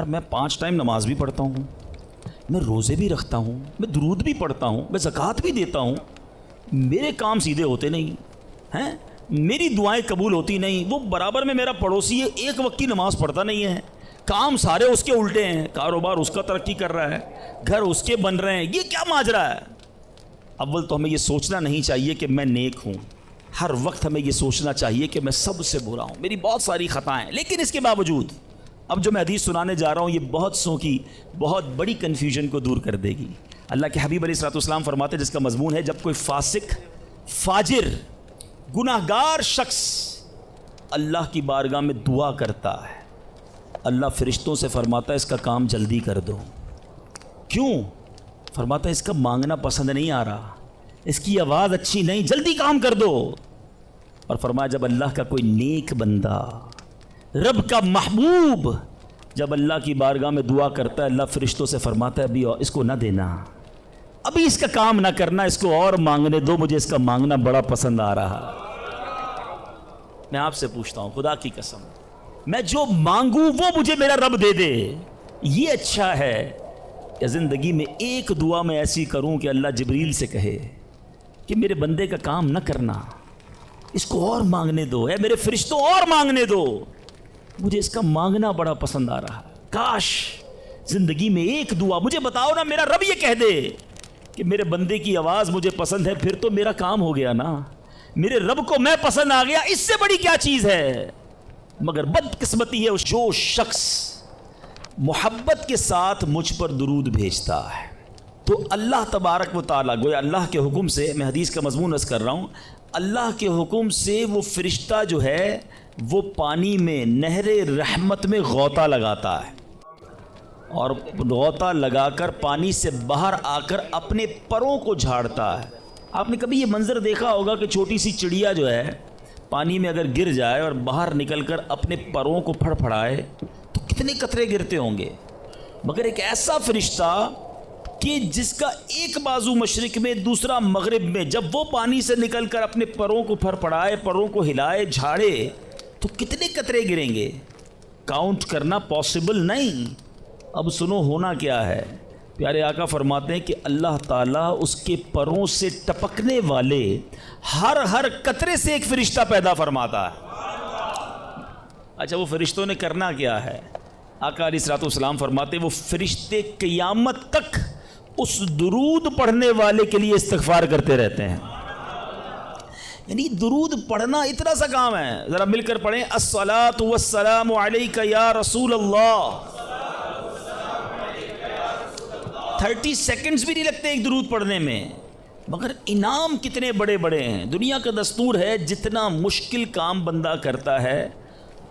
میں 5 ٹائم نماز بھی پڑھتا ہوں, میں روزے بھی رکھتا ہوں, میں درود بھی پڑھتا ہوں, میں زکوٰۃ بھی دیتا ہوں, میرے کام سیدھے ہوتے نہیں ہیں, میری دعائیں قبول ہوتی نہیں. وہ برابر میں میرا پڑوسی ہے, ایک وقت کی نماز پڑھتا نہیں ہے, کام سارے اس کے الٹے ہیں, کاروبار اس کا ترقی کر رہا ہے, گھر اس کے بن رہے ہیں, یہ کیا ماجرا ہے؟ اول تو ہمیں یہ سوچنا نہیں چاہیے کہ میں نیک ہوں, ہر وقت ہمیں یہ سوچنا چاہیے کہ میں سب سے برا ہوں, میری بہت ساری خطائیں. لیکن اس کے باوجود اب جو میں حدیث سنانے جا رہا ہوں یہ بہت سو کی بہت بڑی کنفیوژن کو دور کر دے گی. اللہ کے حبیب علیہ الصلوۃ والسلام فرماتے ہیں, جس کا مضمون ہے جب کوئی فاسق, فاجر, گناہگار شخص اللہ کی بارگاہ میں دعا کرتا ہے, اللہ فرشتوں سے فرماتا ہے اس کا کام جلدی کر دو. کیوں؟ فرماتا ہے اس کا مانگنا پسند نہیں آ رہا, اس کی آواز اچھی نہیں, جلدی کام کر دو. اور فرمایا جب اللہ کا کوئی نیک بندہ, رب کا محبوب جب اللہ کی بارگاہ میں دعا کرتا ہے, اللہ فرشتوں سے فرماتا ہے ابھی اس کو نہ دینا, ابھی اس کا کام نہ کرنا, اس کو اور مانگنے دو, مجھے اس کا مانگنا بڑا پسند آ رہا. میں آپ سے پوچھتا ہوں خدا کی قسم, میں جو مانگوں وہ مجھے میرا رب دے دے, یہ اچھا ہے یا زندگی میں ایک دعا میں ایسی کروں کہ اللہ جبریل سے کہے کہ میرے بندے کا کام نہ کرنا, اس کو اور مانگنے دو, اے میرے فرشتوں اور مانگنے دو, مجھے اس کا مانگنا بڑا پسند آ رہا. کاش زندگی میں ایک دعا, مجھے بتاؤ نا, میرا رب یہ کہہ دے کہ میرے بندے کی آواز مجھے پسند ہے, پھر تو میرا کام ہو گیا نا, میرے رب کو میں پسند آ گیا, اس سے بڑی کیا چیز ہے. مگر بدقسمتی ہے جو شخص محبت کے ساتھ مجھ پر درود بھیجتا ہے, تو اللہ تبارک و تعالیٰ, گویا اللہ کے حکم سے, میں حدیث کا مضمون عرض کر رہا ہوں, اللہ کے حکم سے وہ فرشتہ جو ہے وہ پانی میں, نہر رحمت میں غوطہ لگاتا ہے, اور غوطہ لگا کر پانی سے باہر آ کر اپنے پروں کو جھاڑتا ہے. آپ نے کبھی یہ منظر دیکھا ہوگا کہ چھوٹی سی چڑیا جو ہے پانی میں اگر گر جائے اور باہر نکل کر اپنے پروں کو پھڑ پھڑائے تو کتنے قطرے گرتے ہوں گے. مگر ایک ایسا فرشتہ کہ جس کا ایک بازو مشرق میں, دوسرا مغرب میں, جب وہ پانی سے نکل کر اپنے پروں کو پھڑ پھڑائے, پروں کو ہلائے, جھاڑے, تو کتنے قطرے گریں گے, کاؤنٹ کرنا پاسبل نہیں. اب سنو ہونا کیا ہے. پیارے آقا فرماتے ہیں کہ اللہ تعالیٰ اس کے پروں سے ٹپکنے والے ہر قطرے سے ایک فرشتہ پیدا فرماتا ہے. اچھا وہ فرشتوں نے کرنا کیا ہے؟ آقا علیہ الصلوۃ والسلام فرماتے ہیں وہ فرشتے قیامت تک اس درود پڑھنے والے کے لیے استغفار کرتے رہتے ہیں. یعنی درود پڑھنا اتنا سا کام ہے, ذرا مل کر پڑھیں, الصلاۃ والسلام علیک یا رسول اللہ. 30 سیکنڈز بھی نہیں لگتے ایک درود پڑھنے میں, مگر انعام کتنے بڑے بڑے ہیں. دنیا کا دستور ہے جتنا مشکل کام بندہ کرتا ہے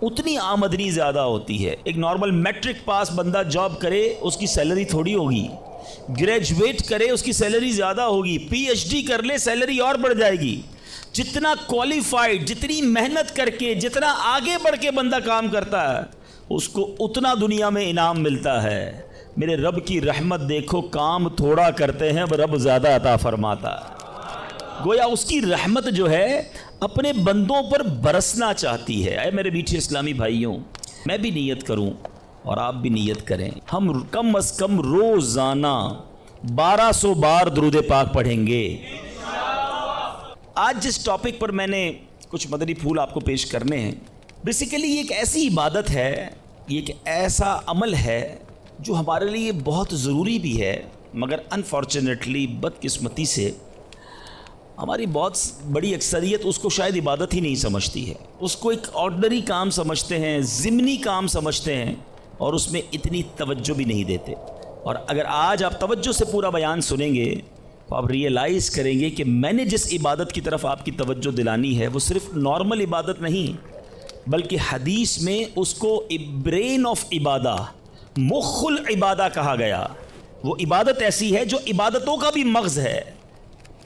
اتنی آمدنی زیادہ ہوتی ہے. ایک نارمل میٹرک پاس بندہ جاب کرے اس کی سیلری تھوڑی ہوگی, گریجویٹ کرے اس کی سیلری زیادہ ہوگی, پی ایچ ڈی کر لے سیلری اور بڑھ جائے گی. جتنا کوالیفائڈ, جتنی محنت کر کے, جتنا آگے بڑھ کے بندہ کام کرتا ہے اس کو اتنا دنیا میں انعام ملتا ہے. میرے رب کی رحمت دیکھو, کام تھوڑا کرتے ہیں رب زیادہ عطا فرماتا ہے. گویا اس کی رحمت جو ہے اپنے بندوں پر برسنا چاہتی ہے. اے میرے میٹھے اسلامی بھائیوں, میں بھی نیت کروں اور آپ بھی نیت کریں, ہم کم از کم روزانہ 1200 بار درود پاک پڑھیں گے. آج جس ٹاپک پر میں نے کچھ مدنی پھول آپ کو پیش کرنے ہیں, بیسیکلی یہ ایک ایسی عبادت ہے, یہ ایک ایسا عمل ہے جو ہمارے لیے بہت ضروری بھی ہے, مگر انفارچونیٹلی بدقسمتی سے ہماری بہت بڑی اکثریت اس کو شاید عبادت ہی نہیں سمجھتی ہے. اس کو ایک آرڈنری کام سمجھتے ہیں, ضمنی کام سمجھتے ہیں, اور اس میں اتنی توجہ بھی نہیں دیتے. اور اگر آج آپ توجہ سے پورا بیان سنیں گے تو آپ ریئلائز کریں گے کہ میں نے جس عبادت کی طرف آپ کی توجہ دلانی ہے وہ صرف نارمل عبادت نہیں, بلکہ حدیث میں اس کو برین آف عبادہ, مخ العبادہ کہا گیا. وہ عبادت ایسی ہے جو عبادتوں کا بھی مغز ہے.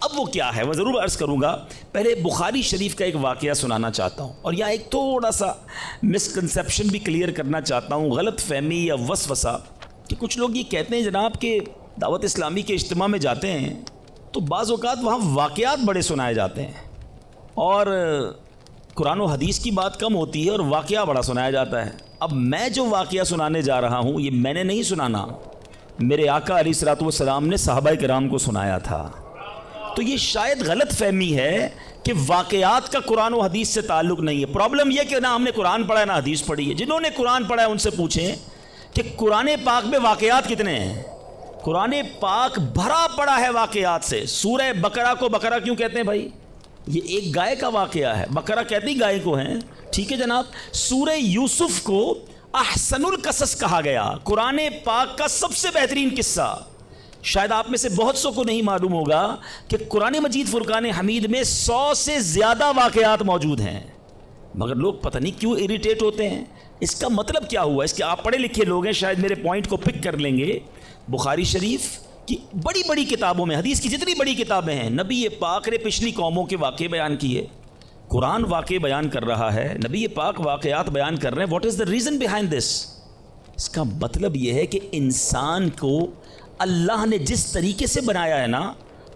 اب وہ کیا ہے وہ ضرور عرض کروں گا. پہلے بخاری شریف کا ایک واقعہ سنانا چاہتا ہوں, اور یہاں ایک تھوڑا سا مسکنسیپشن بھی کلیئر کرنا چاہتا ہوں, غلط فہمی یا وسوسہ, کہ کچھ لوگ یہ کہتے ہیں جناب کہ دعوت اسلامی کے اجتماع میں جاتے ہیں تو بعض اوقات وہاں واقعات بڑے سنائے جاتے ہیں, اور قرآن و حدیث کی بات کم ہوتی ہے اور واقعہ بڑا سنایا جاتا ہے. اب میں جو واقعہ سنانے جا رہا ہوں یہ میں نے نہیں سنانا, میرے آقا علیہ الصلوۃ والسلام نے صحابہ کرام کو سنایا تھا. تو یہ شاید غلط فہمی ہے کہ واقعات کا قرآن و حدیث سے تعلق نہیں ہے. پرابلم یہ کہ نہ ہم نے قرآن پڑھا ہے نہ حدیث پڑھی ہے. جنہوں نے قرآن پڑھا ہے ان سے پوچھیں کہ قرآن پاک میں واقعات کتنے ہیں. قرآن پاک بھرا پڑا ہے واقعات سے. سورہ بقرہ کو بقرہ کیوں کہتے ہیں بھائی؟ یہ ایک گائے کا واقعہ ہے. بقرہ کہتے ہی گائے کو ہیں, ٹھیک ہے جناب. سورہ یوسف کو احسن القصص کہا گیا, قرآن پاک کا سب سے بہترین قصہ. شاید آپ میں سے بہت سو کو نہیں معلوم ہوگا کہ قرآن مجید فرقان حمید میں 100 سے زیادہ واقعات موجود ہیں, مگر لوگ پتہ نہیں کیوں اریٹیٹ ہوتے ہیں. اس کا مطلب کیا ہوا؟ اس کے آپ پڑھے لکھے لوگ ہیں, شاید میرے پوائنٹ کو پک کر لیں گے. بخاری شریف کی بڑی بڑی کتابوں میں, حدیث کی جتنی بڑی کتابیں ہیں, نبی پاک نے پچھلی قوموں کے واقعے بیان کیے. قرآن واقعے بیان کر رہا ہے, نبی پاک واقعات بیان کر رہے ہیں. What is the reason behind this? اس کا مطلب یہ ہے کہ انسان کو اللہ نے جس طریقے سے بنایا ہے نا,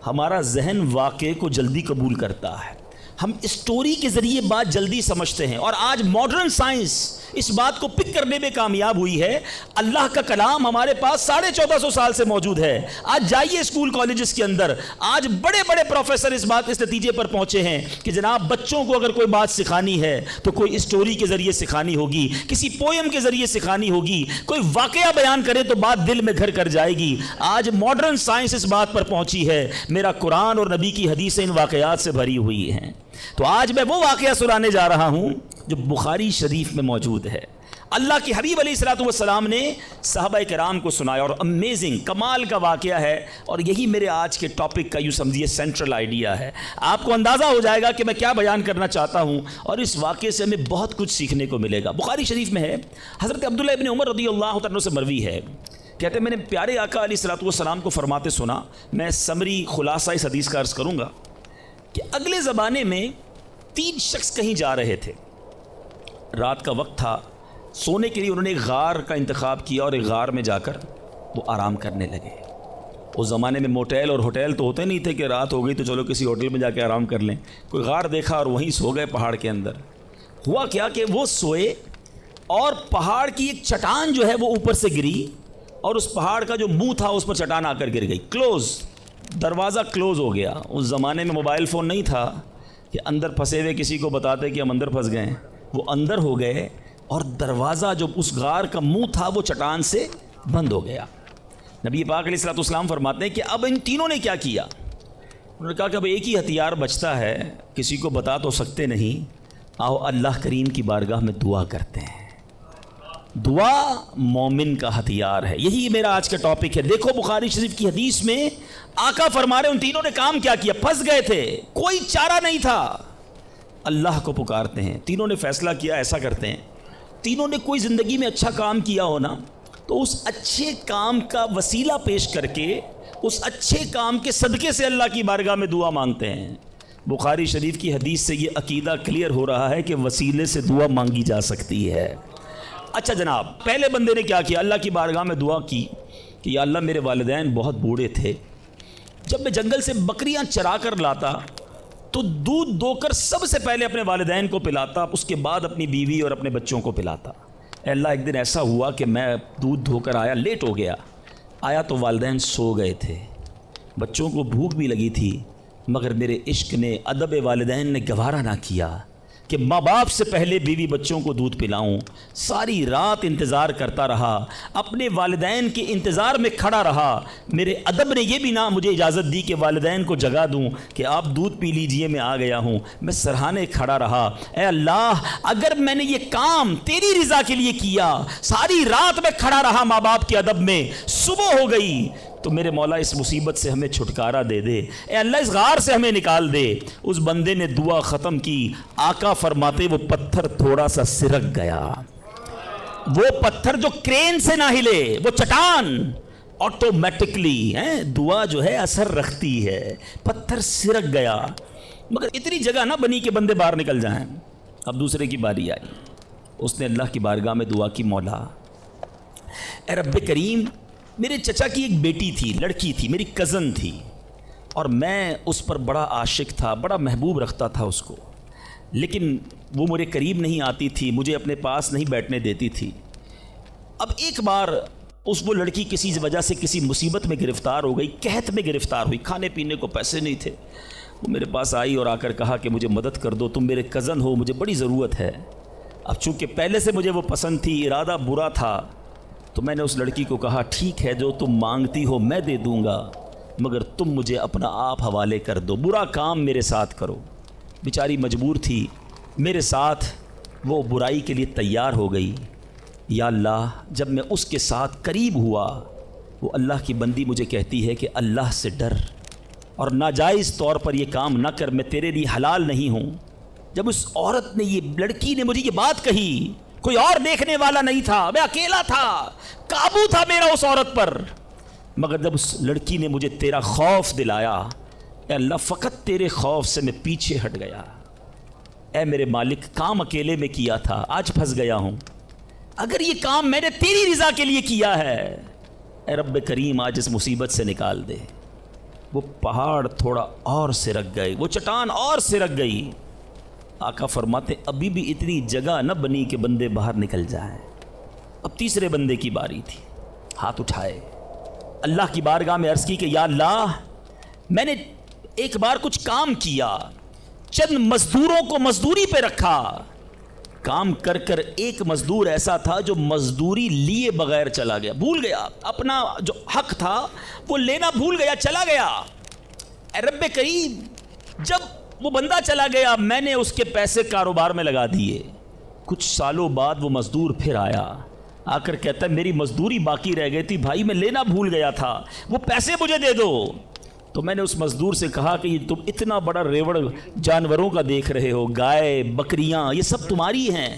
ہمارا ذہن واقعے کو جلدی قبول کرتا ہے. ہم اسٹوری کے ذریعے بات جلدی سمجھتے ہیں, اور آج ماڈرن سائنس اس بات کو پک کرنے میں کامیاب ہوئی ہے. اللہ کا کلام ہمارے پاس 1450 سال سے موجود ہے. آج جائیے اسکول کالجز کے اندر, آج بڑے بڑے پروفیسر اس نتیجے پر پہنچے ہیں کہ جناب بچوں کو اگر کوئی بات سکھانی ہے تو کوئی اسٹوری کے ذریعے سکھانی ہوگی, کسی پوئم کے ذریعے سکھانی ہوگی, کوئی واقعہ بیان کرے تو بات دل میں گھر کر جائے گی. آج ماڈرن سائنس اس بات پر پہنچی ہے. میرا قرآن اور نبی کی حدیثیں ان واقعات سے بھری ہوئی ہیں. تو آج میں وہ واقعہ سنانے جا رہا ہوں جو بخاری شریف میں موجود ہے. اللہ کے حبیب علیہ الصلوۃ والسلام نے صحابہ کرام کو سنایا, اور امیزنگ کمال کا واقعہ ہے. اور یہی میرے آج کے ٹاپک کا یوں سمجھیے سینٹرل آئیڈیا ہے. آپ کو اندازہ ہو جائے گا کہ میں کیا بیان کرنا چاہتا ہوں, اور اس واقعے سے ہمیں بہت کچھ سیکھنے کو ملے گا. بخاری شریف میں ہے, حضرت عبداللہ ابن عمر رضی اللہ تعالیٰ عنہ سے مروی ہے, کہتے ہیں میں نے پیارے آقا علیہ الصلوۃ والسلام کو فرماتے سنا. میں سمری خلاصہ اس حدیث کا عرض کروں گا کہ اگلے زمانے میں 3 شخص کہیں جا رہے تھے. رات کا وقت تھا, سونے کے لیے انہوں نے ایک غار کا انتخاب کیا اور ایک غار میں جا کر وہ آرام کرنے لگے. اس زمانے میں موٹیل اور ہوٹل تو ہوتے نہیں تھے کہ رات ہو گئی تو چلو کسی ہوٹل میں جا کے آرام کر لیں. کوئی غار دیکھا اور وہیں سو گئے پہاڑ کے اندر. ہوا کیا کہ وہ سوئے اور پہاڑ کی ایک چٹان جو ہے وہ اوپر سے گری, اور اس پہاڑ کا جو منہ تھا اس پر چٹان آ کر گر گئی. کلوز, دروازہ کلوز ہو گیا. اس زمانے میں موبائل فون نہیں تھا کہ اندر پھنسے ہوئے کسی کو بتاتے کہ ہم اندر پھنس گئے. وہ اندر ہو گئے اور دروازہ جو اس غار کا منہ تھا وہ چٹان سے بند ہو گیا. نبی پاک علیہ الصلوۃ والسلام فرماتے ہیں کہ اب ان تینوں نے کیا کیا؟ انہوں نے کہا کہ اب ایک ہی ہتھیار بچتا ہے, کسی کو بتا تو سکتے نہیں, آؤ اللہ کریم کی بارگاہ میں دعا کرتے ہیں. دعا مومن کا ہتھیار ہے. یہی میرا آج کا ٹاپک ہے. دیکھو بخاری شریف کی حدیث میں آقا فرما رہے ان تینوں نے کام کیا کیا. پھنس گئے تھے, کوئی چارہ نہیں تھا, اللہ کو پکارتے ہیں. تینوں نے فیصلہ کیا ایسا کرتے ہیں. تینوں نے کوئی زندگی میں اچھا کام کیا ہونا تو اس اچھے کام کا وسیلہ پیش کر کے اس اچھے کام کے صدقے سے اللہ کی بارگاہ میں دعا مانگتے ہیں. بخاری شریف کی حدیث سے یہ عقیدہ کلیئر ہو رہا ہے کہ وسیلے سے دعا مانگی جا سکتی ہے. اچھا جناب, پہلے بندے نے کیا کیا؟ اللہ کی بارگاہ میں دعا کی کہ یا اللہ میرے والدین بہت بوڑھے تھے, جب میں جنگل سے بکریاں چرا کر لاتا تو دودھ دو کر سب سے پہلے اپنے والدین کو پلاتا, اس کے بعد اپنی بیوی اور اپنے بچوں کو پلاتا. اے اللہ ایک دن ایسا ہوا کہ میں دودھ دھو کر آیا, لیٹ ہو گیا, آیا تو والدین سو گئے تھے, بچوں کو بھوک بھی لگی تھی, مگر میرے عشق نے, ادب والدین نے گوارا نہ کیا کہ ماں باپ سے پہلے بیوی بچوں کو دودھ پلاؤں. ساری رات انتظار کرتا رہا, اپنے والدین کے انتظار میں کھڑا رہا. میرے ادب نے یہ بھی نہ مجھے اجازت دی کہ والدین کو جگا دوں کہ آپ دودھ پی لیجئے, میں آ گیا ہوں. میں سرہانے کھڑا رہا, اے اللہ اگر میں نے یہ کام تیری رضا کے لیے کیا, ساری رات میں کھڑا رہا ماں باپ کے ادب میں, صبح ہو گئی تو میرے مولا اس مصیبت سے ہمیں چھٹکارا دے دے, اے اللہ اس غار سے ہمیں نکال دے. اس بندے نے دعا ختم کی, آقا فرماتے وہ پتھر تھوڑا سا سرک گیا. وہ پتھر جو کرین سے نہ ہلے, وہ چٹان آٹومیٹکلی دعا جو ہے اثر رکھتی ہے. پتھر سرک گیا, مگر اتنی جگہ نہ بنی کہ بندے باہر نکل جائیں. اب دوسرے کی باری آئی, اس نے اللہ کی بارگاہ میں دعا کی, مولا اے رب کریم میرے چچا کی ایک بیٹی تھی, لڑکی تھی, میری کزن تھی, اور میں اس پر بڑا عاشق تھا, بڑا محبوب رکھتا تھا اس کو. لیکن وہ میرے قریب نہیں آتی تھی، مجھے اپنے پاس نہیں بیٹھنے دیتی تھی۔ اب ایک بار وہ لڑکی کسی وجہ سے کسی مصیبت میں گرفتار ہو گئی، قحط میں گرفتار ہوئی، کھانے پینے کو پیسے نہیں تھے۔ وہ میرے پاس آئی اور آ کر کہا کہ مجھے مدد کر دو، تم میرے کزن ہو، مجھے بڑی ضرورت ہے۔ اب چونکہ پہلے سے مجھے وہ پسند تھی، ارادہ برا تھا، تو میں نے اس لڑکی کو کہا ٹھیک ہے، جو تم مانگتی ہو میں دے دوں گا، مگر تم مجھے اپنا آپ حوالے کر دو، برا کام میرے ساتھ کرو۔ بیچاری مجبور تھی، میرے ساتھ وہ برائی کے لیے تیار ہو گئی۔ یا اللہ، جب میں اس کے ساتھ قریب ہوا، وہ اللہ کی بندی مجھے کہتی ہے کہ اللہ سے ڈر اور ناجائز طور پر یہ کام نہ کر، میں تیرے لیے حلال نہیں ہوں۔ جب اس عورت نے، یہ لڑکی نے مجھے یہ بات کہی، کوئی اور دیکھنے والا نہیں تھا، میں اکیلا تھا، قابو تھا میرا اس عورت پر، مگر جب اس لڑکی نے مجھے تیرا خوف دلایا، اے اللہ فقط تیرے خوف سے میں پیچھے ہٹ گیا۔ اے میرے مالک، کام اکیلے میں کیا تھا، آج پھنس گیا ہوں، اگر یہ کام میں نے تیری رضا کے لیے کیا ہے، اے رب کریم آج اس مصیبت سے نکال دے۔ وہ پہاڑ تھوڑا اور سرک گئے، وہ چٹان اور سرک گئی۔ آقا فرماتے ابھی بھی اتنی جگہ نہ بنی کہ بندے باہر نکل جائیں۔ اب تیسرے بندے کی باری تھی، ہاتھ اٹھائے، اللہ کی بارگاہ میں عرض کی کہ یا اللہ، میں نے ایک بار کچھ کام کیا، چند مزدوروں کو مزدوری پہ رکھا، کام کر کر ایک مزدور ایسا تھا جو مزدوری لیے بغیر چلا گیا، بھول گیا اپنا جو حق تھا وہ لینا، بھول گیا، چلا گیا۔ اے رب کریم، جب وہ بندہ چلا گیا، میں نے اس کے پیسے کاروبار میں لگا دیے۔ کچھ سالوں بعد وہ مزدور پھر آیا، آ کر کہتا ہے میری مزدوری باقی رہ گئی تھی بھائی، میں لینا بھول گیا تھا، وہ پیسے مجھے دے دو۔ تو میں نے اس مزدور سے کہا کہ یہ تم اتنا بڑا ریوڑ جانوروں کا دیکھ رہے ہو، گائے بکریاں یہ سب تمہاری ہیں؟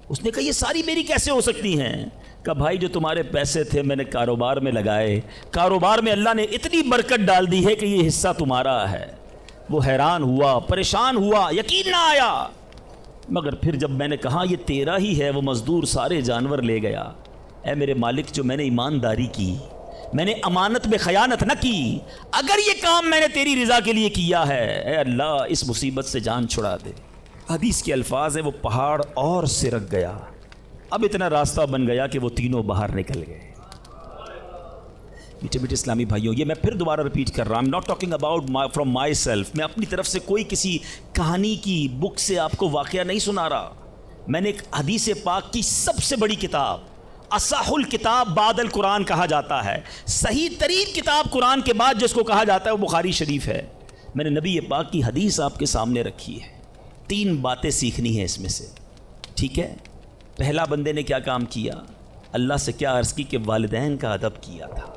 اس نے کہا یہ ساری میری کیسے ہو سکتی ہیں؟ کہا بھائی جو تمہارے پیسے تھے میں نے کاروبار میں لگائے، کاروبار میں اللہ نے اتنی برکت ڈال دی ہے کہ یہ حصہ تمہارا ہے۔ وہ حیران ہوا، پریشان ہوا، یقین نہ آیا، مگر پھر جب میں نے کہا یہ تیرا ہی ہے، وہ مزدور سارے جانور لے گیا۔ اے میرے مالک، جو میں نے ایمانداری کی، میں نے امانت میں خیانت نہ کی، اگر یہ کام میں نے تیری رضا کے لیے کیا ہے، اے اللہ اس مصیبت سے جان چھڑا دے۔ حدیث کے الفاظ ہے وہ پہاڑ اور سرک گیا، اب اتنا راستہ بن گیا کہ وہ تینوں باہر نکل گئے۔ میٹھے میٹھے اسلامی بھائیوں، یہ میں پھر دوبارہ ریپیٹ کر رہا ہوں، not talking about from my self, میں اپنی طرف سے کوئی کسی کہانی کی بک سے آپ کو واقعہ نہیں سنا رہا، میں نے ایک حدیث پاک کی سب سے بڑی کتاب، اصح الکتاب بعد القرآن کہا جاتا ہے، صحیح ترین کتاب قرآن کے بعد جس کو کہا جاتا ہے وہ بخاری شریف ہے، میں نے نبی پاک کی حدیث آپ کے سامنے رکھی ہے، 3 باتیں سیکھنی ہیں اس میں سے، ٹھیک ہے؟ پہلا بندے نے کیا کام کیا؟ اللہ سے کیا عرض کی کہ والدین کا ادب کیا تھا،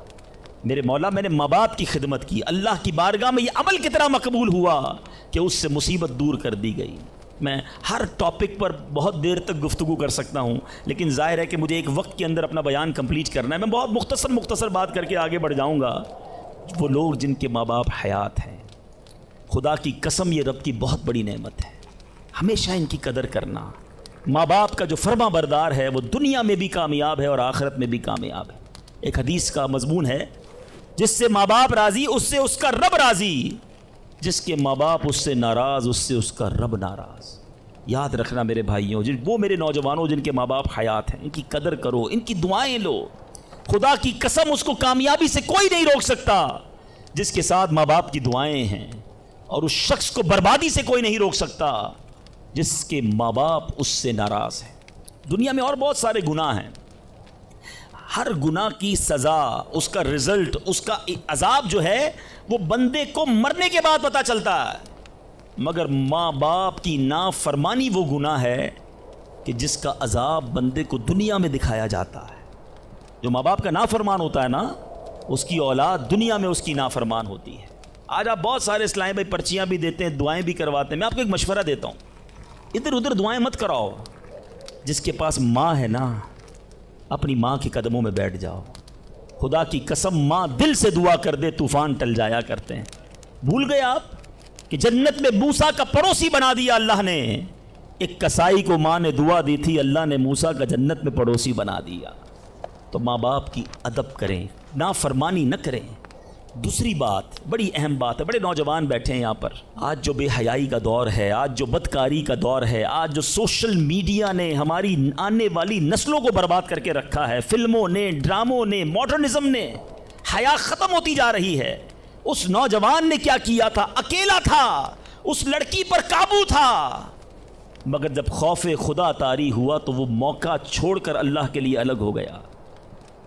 میرے مولا میں نے ماں باپ کی خدمت کی، اللہ کی بارگاہ میں یہ عمل کتنا مقبول ہوا کہ اس سے مصیبت دور کر دی گئی۔ میں ہر ٹاپک پر بہت دیر تک گفتگو کر سکتا ہوں، لیکن ظاہر ہے کہ مجھے ایک وقت کے اندر اپنا بیان کمپلیٹ کرنا ہے، میں بہت مختصر بات کر کے آگے بڑھ جاؤں گا۔ وہ لوگ جن کے ماں باپ حیات ہیں، خدا کی قسم یہ رب کی بہت بڑی نعمت ہے، ہمیشہ ان کی قدر کرنا۔ ماں باپ کا جو فرما بردار ہے وہ دنیا میں بھی کامیاب ہے اور آخرت میں بھی کامیاب ہے۔ ایک حدیث کا مضمون ہے، جس سے ماں باپ راضی اس سے اس کا رب راضی، جس کے ماں باپ اس سے ناراض اس سے اس کا رب ناراض۔ یاد رکھنا میرے بھائیوں، وہ میرے نوجوانوں جن کے ماں باپ حیات ہیں، ان کی قدر کرو، ان کی دعائیں لو، خدا کی قسم اس کو کامیابی سے کوئی نہیں روک سکتا جس کے ساتھ ماں باپ کی دعائیں ہیں، اور اس شخص کو بربادی سے کوئی نہیں روک سکتا جس کے ماں باپ اس سے ناراض ہیں۔ دنیا میں اور بہت سارے گناہ ہیں، ہر گناہ کی سزا، اس کا رزلٹ، اس کا عذاب جو ہے وہ بندے کو مرنے کے بعد پتہ چلتا ہے، مگر ماں باپ کی نافرمانی وہ گناہ ہے کہ جس کا عذاب بندے کو دنیا میں دکھایا جاتا ہے۔ جو ماں باپ کا نافرمان ہوتا ہے نا، اس کی اولاد دنیا میں اس کی نافرمان ہوتی ہے۔ آج آپ بہت سارے اسلام بھائی پرچیاں بھی دیتے ہیں، دعائیں بھی کرواتے ہیں، میں آپ کو ایک مشورہ دیتا ہوں، ادھر ادھر دعائیں مت کراؤ۔ جس کے پاس ماں ہے نا، اپنی ماں کے قدموں میں بیٹھ جاؤ، خدا کی قسم ماں دل سے دعا کر دے طوفان ٹل جایا کرتے ہیں۔ بھول گئے آپ کہ جنت میں موسیٰ کا پڑوسی بنا دیا اللہ نے، ایک کسائی کو ماں نے دعا دی تھی، اللہ نے موسیٰ کا جنت میں پڑوسی بنا دیا۔ تو ماں باپ کی ادب کریں، نافرمانی نہ کریں، دوسری بات بڑی اہم بات ہے، بڑے نوجوان بیٹھے ہیں یہاں پر، آج جو بے حیائی کا دور ہے، آج جو بدکاری کا دور ہے، آج جو سوشل میڈیا نے ہماری آنے والی نسلوں کو برباد کر کے رکھا ہے، فلموں نے، ڈراموں نے، ماڈرنزم نے، حیا ختم ہوتی جا رہی ہے۔ اس نوجوان نے کیا کیا تھا؟ اکیلا تھا، اس لڑکی پر قابو تھا، مگر جب خوف خدا طاری ہوا تو وہ موقع چھوڑ کر اللہ کے لیے الگ ہو گیا۔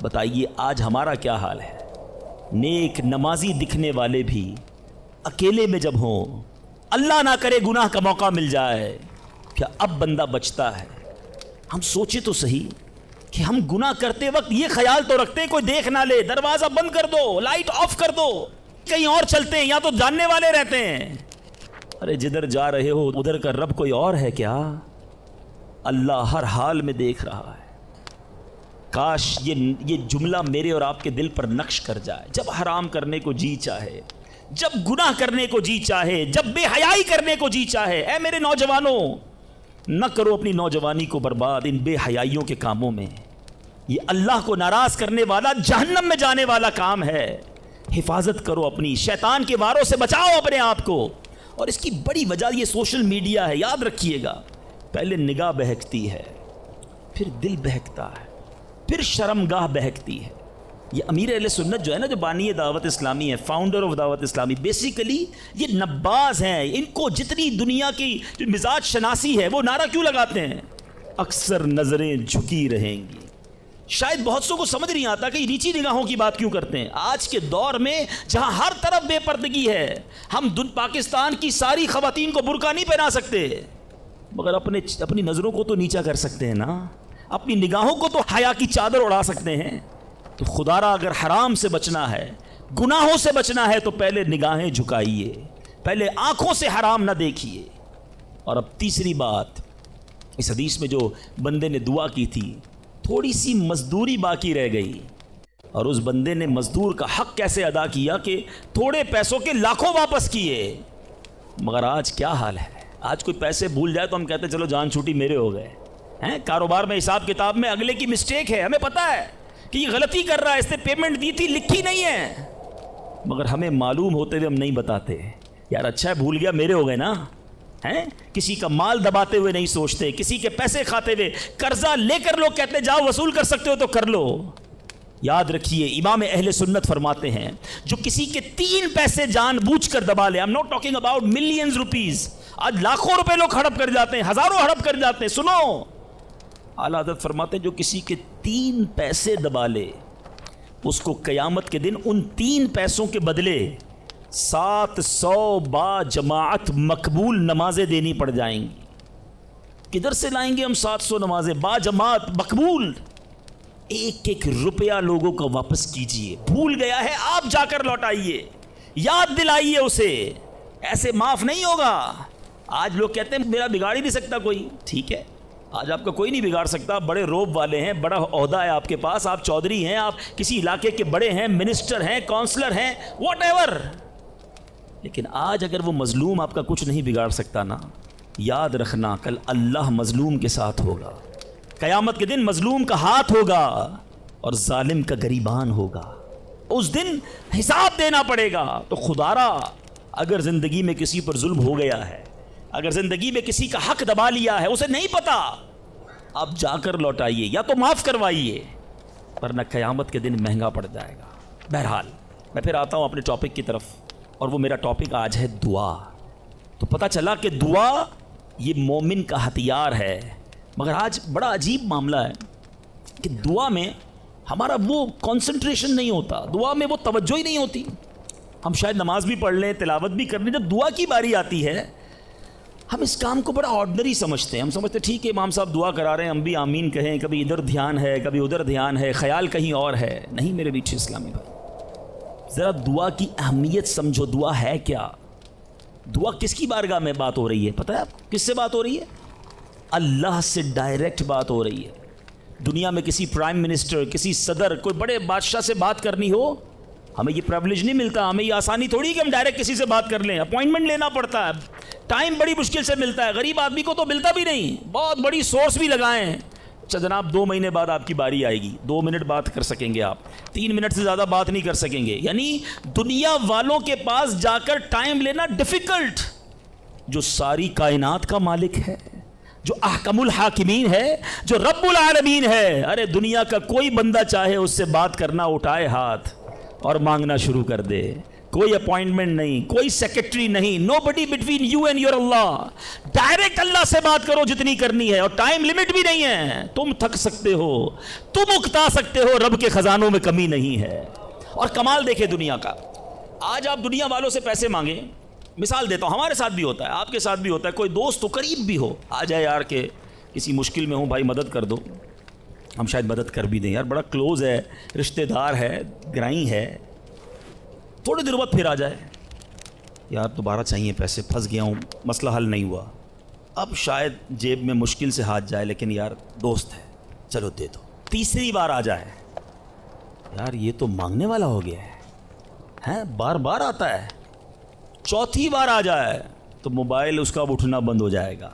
بتائیے آج ہمارا کیا حال ہے؟ نیک نمازی دکھنے والے بھی اکیلے میں جب ہوں، اللہ نہ کرے گناہ کا موقع مل جائے، کیا اب بندہ بچتا ہے؟ ہم سوچے تو صحیح کہ ہم گناہ کرتے وقت یہ خیال تو رکھتے ہیں کوئی دیکھ نہ لے، دروازہ بند کر دو، لائٹ آف کر دو، کہیں اور چلتے ہیں، یا تو جاننے والے رہتے ہیں۔ ارے جدھر جا رہے ہو ادھر کا رب کوئی اور ہے کیا؟ اللہ ہر حال میں دیکھ رہا ہے۔ کاش یہ جملہ میرے اور آپ کے دل پر نقش کر جائے، جب حرام کرنے کو جی چاہے، جب گناہ کرنے کو جی چاہے، جب بے حیائی کرنے کو جی چاہے، اے میرے نوجوانوں، نہ کرو اپنی نوجوانی کو برباد ان بے حیائیوں کے کاموں میں۔ یہ اللہ کو ناراض کرنے والا، جہنم میں جانے والا کام ہے۔ حفاظت کرو اپنی، شیطان کے واروں سے بچاؤ اپنے آپ کو۔ اور اس کی بڑی وجہ یہ سوشل میڈیا ہے، یاد رکھیے گا۔ پہلے نگاہ بہکتی ہے، پھر دل بہکتا ہے، پھر شرمگاہ بہکتی ہے۔ یہ امیر اہل سنت جو ہے نا، جو بانی دعوت اسلامی ہے، فاؤنڈر آف دعوت اسلامی، بیسیکلی یہ نباز ہیں۔ ان کو جتنی دنیا کی جو مزاج شناسی ہے وہ نعرہ کیوں لگاتے ہیں؟ اکثر نظریں جھکی رہیں گی۔ شاید بہت سو کو سمجھ نہیں آتا کہ یہ نیچی نگاہوں کی بات کیوں کرتے ہیں۔ آج کے دور میں جہاں ہر طرف بے پردگی ہے، ہم پاکستان کی ساری خواتین کو برقع نہیں پہنا سکتے، مگر اپنی نظروں کو تو نیچا کر سکتے ہیں نا، اپنی نگاہوں کو تو حیا کی چادر اڑا سکتے ہیں۔ تو خدا را اگر حرام سے بچنا ہے، گناہوں سے بچنا ہے، تو پہلے نگاہیں جھکائیے، پہلے آنکھوں سے حرام نہ دیکھیے۔ اور اب تیسری بات، اس حدیث میں جو بندے نے دعا کی تھی، تھوڑی سی مزدوری باقی رہ گئی، اور اس بندے نے مزدور کا حق کیسے ادا کیا کہ تھوڑے پیسوں کے لاکھوں واپس کیے۔ مگر آج کیا حال ہے؟ آج کوئی پیسے بھول جائے تو ہم کہتے ہیں چلو جان چھوٹی میرے ہو گئے ہیں۔ کاروبار میں، حساب کتاب میں اگلے کی مسٹیک ہے، ہمیں پتہ ہے کہ یہ غلطی کر رہا ہے، اس نے پیمنٹ دی تھی، لکھی نہیں ہے، مگر ہمیں معلوم ہوتے ہوئے ہم نہیں بتاتے۔ یار اچھا ہے بھول گیا، میرے ہو گئے نا، ہیں؟ کسی کا مال دباتے ہوئے نہیں سوچتے، کسی کے پیسے کھاتے ہوئے، قرضہ لے کر لوگ کہتے ہیں جاؤ وصول کر سکتے ہو تو کر لو۔ یاد رکھیے امام اہل سنت فرماتے ہیں جو کسی کے 3 پیسے جان بوجھ کر دبا لے، I'm not talking about millions rupees، آج لاکھوں روپے لوگ ہڑپ کر جاتے ہیں، ہزاروں ہڑپ کر جاتے ہیں۔ سنو، اعلیٰ حضرت فرماتے ہیں جو کسی کے 3 پیسے دبا لے، اس کو قیامت کے دن ان 3 پیسوں کے بدلے 700 با جماعت مقبول نمازیں دینی پڑ جائیں گی۔ کدھر سے لائیں گے ہم 700 نمازیں با جماعت مقبول؟ ایک ایک روپیہ لوگوں کا واپس کیجئے، بھول گیا ہے آپ جا کر لوٹائیے، یاد دلائیے اسے، ایسے معاف نہیں ہوگا۔ آج لوگ کہتے ہیں میرا بگاڑ ہی نہیں سکتا کوئی، ٹھیک ہے، آج آپ کا کوئی نہیں بگاڑ سکتا، بڑے روب والے ہیں، بڑا عہدہ ہے آپ کے پاس، آپ چودھری ہیں، آپ کسی علاقے کے بڑے ہیں، منسٹر ہیں، کونسلر ہیں، واٹ ایور، لیکن آج اگر وہ مظلوم آپ کا کچھ نہیں بگاڑ سکتا نا، یاد رکھنا کل اللہ مظلوم کے ساتھ ہوگا، قیامت کے دن مظلوم کا ہاتھ ہوگا اور ظالم کا گریبان ہوگا، اس دن حساب دینا پڑے گا۔ تو خدا را اگر زندگی میں کسی پر ظلم ہو گیا ہے، اگر زندگی میں کسی کا حق دبا لیا ہے، اسے نہیں پتا، اب جا کر لوٹائیے یا تو معاف کروائیے، ورنہ قیامت کے دن مہنگا پڑ جائے گا۔ بہرحال میں پھر آتا ہوں اپنے ٹاپک کی طرف، اور وہ میرا ٹاپک آج ہے دعا۔ تو پتہ چلا کہ دعا یہ مومن کا ہتھیار ہے، مگر آج بڑا عجیب معاملہ ہے کہ دعا میں ہمارا وہ کنسنٹریشن نہیں ہوتا، دعا میں وہ توجہ ہی نہیں ہوتی۔ ہم شاید نماز بھی پڑھ لیں، تلاوت بھی کر لیں، جب دعا کی باری آتی ہے ہم اس کام کو بڑا آرڈنری سمجھتے ہیں۔ ہم سمجھتے ہیں ٹھیک ہے امام صاحب دعا کرا رہے ہیں، ہم بھی آمین کہیں، کبھی ادھر دھیان ہے، کبھی ادھر دھیان ہے، خیال کہیں اور ہے۔ نہیں میرے بیچ اسلامی بھائی، ذرا دعا کی اہمیت سمجھو، دعا ہے کیا؟ دعا کس کی بارگاہ میں بات ہو رہی ہے؟ پتہ ہے آپ کو کس سے بات ہو رہی ہے؟ اللہ سے ڈائریکٹ بات ہو رہی ہے۔ دنیا میں کسی پرائم منسٹر، کسی صدر، کوئی بڑے بادشاہ سے بات کرنی ہو، ہمیں یہ پریولیج نہیں ملتا، ہمیں یہ آسانی تھوڑی کہ ہم ڈائریکٹ کسی سے بات کر لیں، اپوائنٹمنٹ لینا پڑتا ہے، ٹائم بڑی مشکل سے ملتا ہے، غریب آدمی کو تو ملتا بھی نہیں، بہت بڑی سورس بھی لگائیں، اچھا جناب 2 مہینے بعد آپ کی باری آئے گی, 2 منٹ بات کر سکیں گے آپ, 3 منٹ سے زیادہ بات نہیں کر سکیں گے. یعنی دنیا والوں کے پاس جا کر ٹائم لینا ڈیفیکلٹ. جو ساری کائنات کا مالک ہے, جو احکم الحاکمین ہے, جو رب العالمین ہے, ارے دنیا کا کوئی بندہ چاہے اس سے بات کرنا اٹھائے ہاتھ اور مانگنا شروع کر دے. کوئی اپوائنٹمنٹ نہیں, کوئی سیکرٹری نہیں, no buddy between you and your Allah. Direct Allah سے بات کرو جتنی کرنی ہے, اور ٹائم لمٹ بھی نہیں ہے. تم تھک سکتے ہو, تم اکتا سکتے ہو, رب کے خزانوں میں کمی نہیں ہے. اور کمال دیکھے دنیا کا, آج آپ دنیا والوں سے پیسے مانگیں, مثال دیتا ہوں, ہمارے ساتھ بھی ہوتا ہے, آپ کے ساتھ بھی ہوتا ہے, کوئی دوست ہو قریب بھی ہو, آ جائے یار کہ کسی مشکل میں ہوں بھائی مدد کر دو, ہم شاید مدد کر بھی دیں, یار بڑا کلوز ہے, رشتہ دار ہے, گرائی ہے. تھوڑے دیر بعد پھر آ جائے, یار دوبارہ چاہیے پیسے, پھنس گیا ہوں, مسئلہ حل نہیں ہوا. اب شاید جیب میں مشکل سے ہاتھ جائے, لیکن یار دوست ہے, چلو دے دو. تیسری بار آ جائے, یار یہ تو مانگنے والا ہو گیا ہے, بار بار آتا ہے. چوتھی بار آ جائے تو موبائل اس کا اٹھنا بند ہو جائے گا.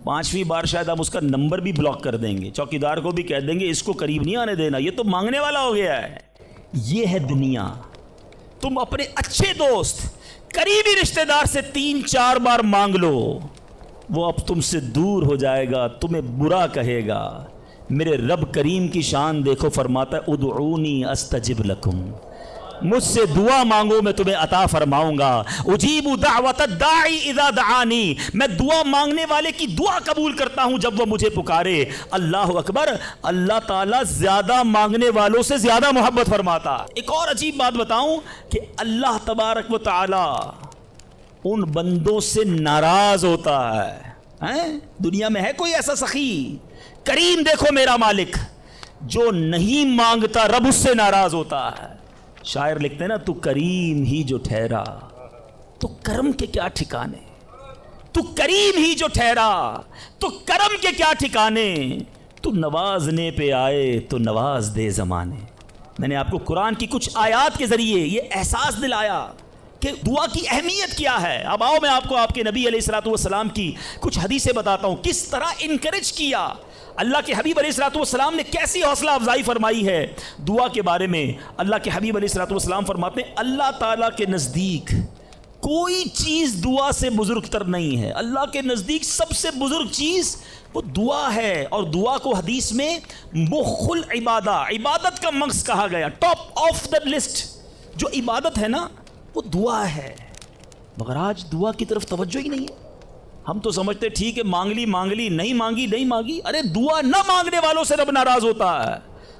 5ویں بار شاید ہم اس کا نمبر بھی بلاک کر دیں گے, چوکیدار کو بھی کہہ دیں گے اس کو قریب نہیں آنے دینا, یہ تو مانگنے والا ہو گیا ہے. یہ ہے دنیا. تم اپنے اچھے دوست, قریبی رشتہ دار سے 3-4 بار مانگ لو, وہ اب تم سے دور ہو جائے گا, تمہیں برا کہے گا. میرے رب کریم کی شان دیکھو, فرماتا ہے ادعونی استجب لکم, مجھ سے دعا مانگو میں تمہیں عطا فرماؤں گا. اجیب دعوت الداعی اذا دعانی, میں دعا مانگنے والے کی دعا قبول کرتا ہوں جب وہ مجھے پکارے. اللہ اکبر, اللہ تعالیٰ زیادہ مانگنے والوں سے زیادہ محبت فرماتا. ایک اور عجیب بات بتاؤں کہ اللہ تبارک و تعالیٰ ان بندوں سے ناراض ہوتا ہے. دنیا میں ہے کوئی ایسا سخی, کریم دیکھو میرا مالک, جو نہیں مانگتا رب اس سے ناراض ہوتا ہے. شاعر لکھتے ہیں نا, تو کریم ہی جو ٹھہرا تو کرم کے کیا ٹھکانے, تو کریم ہی جو ٹھہرا تو کرم کے کیا ٹھکانے, تو نوازنے پہ آئے تو نواز دے زمانے. میں نے آپ کو قرآن کی کچھ آیات کے ذریعے یہ احساس دلایا کہ دعا کی اہمیت کیا ہے. اب آؤ میں آپ کو آپ کے نبی علیہ الصلوۃ والسلام کی کچھ حدیثیں بتاتا ہوں, کس طرح انکریج کیا. اللہ کے حبیب علیہ الصلوۃ والسلام نے کیسی حوصلہ افزائی فرمائی ہے دعا کے بارے میں. اللہ کے حبیب علیہ الصلوۃ والسلام فرماتے ہیں اللہ تعالیٰ کے نزدیک کوئی چیز دعا سے بزرگ تر نہیں ہے. اللہ کے نزدیک سب سے بزرگ چیز وہ دعا ہے, اور دعا کو حدیث میں مخ العبادہ, عبادت کا مغز کہا گیا. ٹاپ آف دا لسٹ جو عبادت ہے نا وہ دعا ہے. مگر آج دعا کی طرف توجہ ہی نہیں ہے. ہم تو سمجھتے ٹھیک ہے مانگ لی, نہیں مانگی. ارے دعا نہ مانگنے والوں سے رب ناراض ہوتا ہے,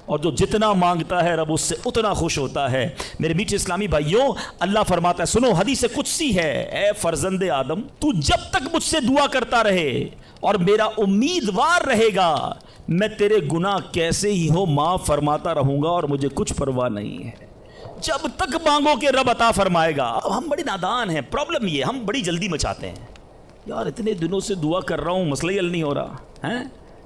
اور جو جتنا مانگتا ہے رب اس سے اتنا خوش ہوتا ہے. میرے میٹھے اسلامی بھائیوں, اللہ فرماتا ہے, سنو حدیث قدسی ہے, اے فرزند آدم تو جب تک مجھ سے دعا کرتا رہے اور میرا امیدوار رہے گا, میں تیرے گناہ کیسے ہی ہو معاف فرماتا رہوں گا, اور مجھے کچھ پرواہ نہیں ہے. جب تک مانگو کہ رب عطا فرمائے گا. اب ہم بڑے نادان ہیں, پرابلم یہ ہم بڑی جلدی مچاتے ہیں. یار اتنے دنوں سے دعا کر رہا ہوں, مسئلہ ہی حل نہیں ہو رہا ہے.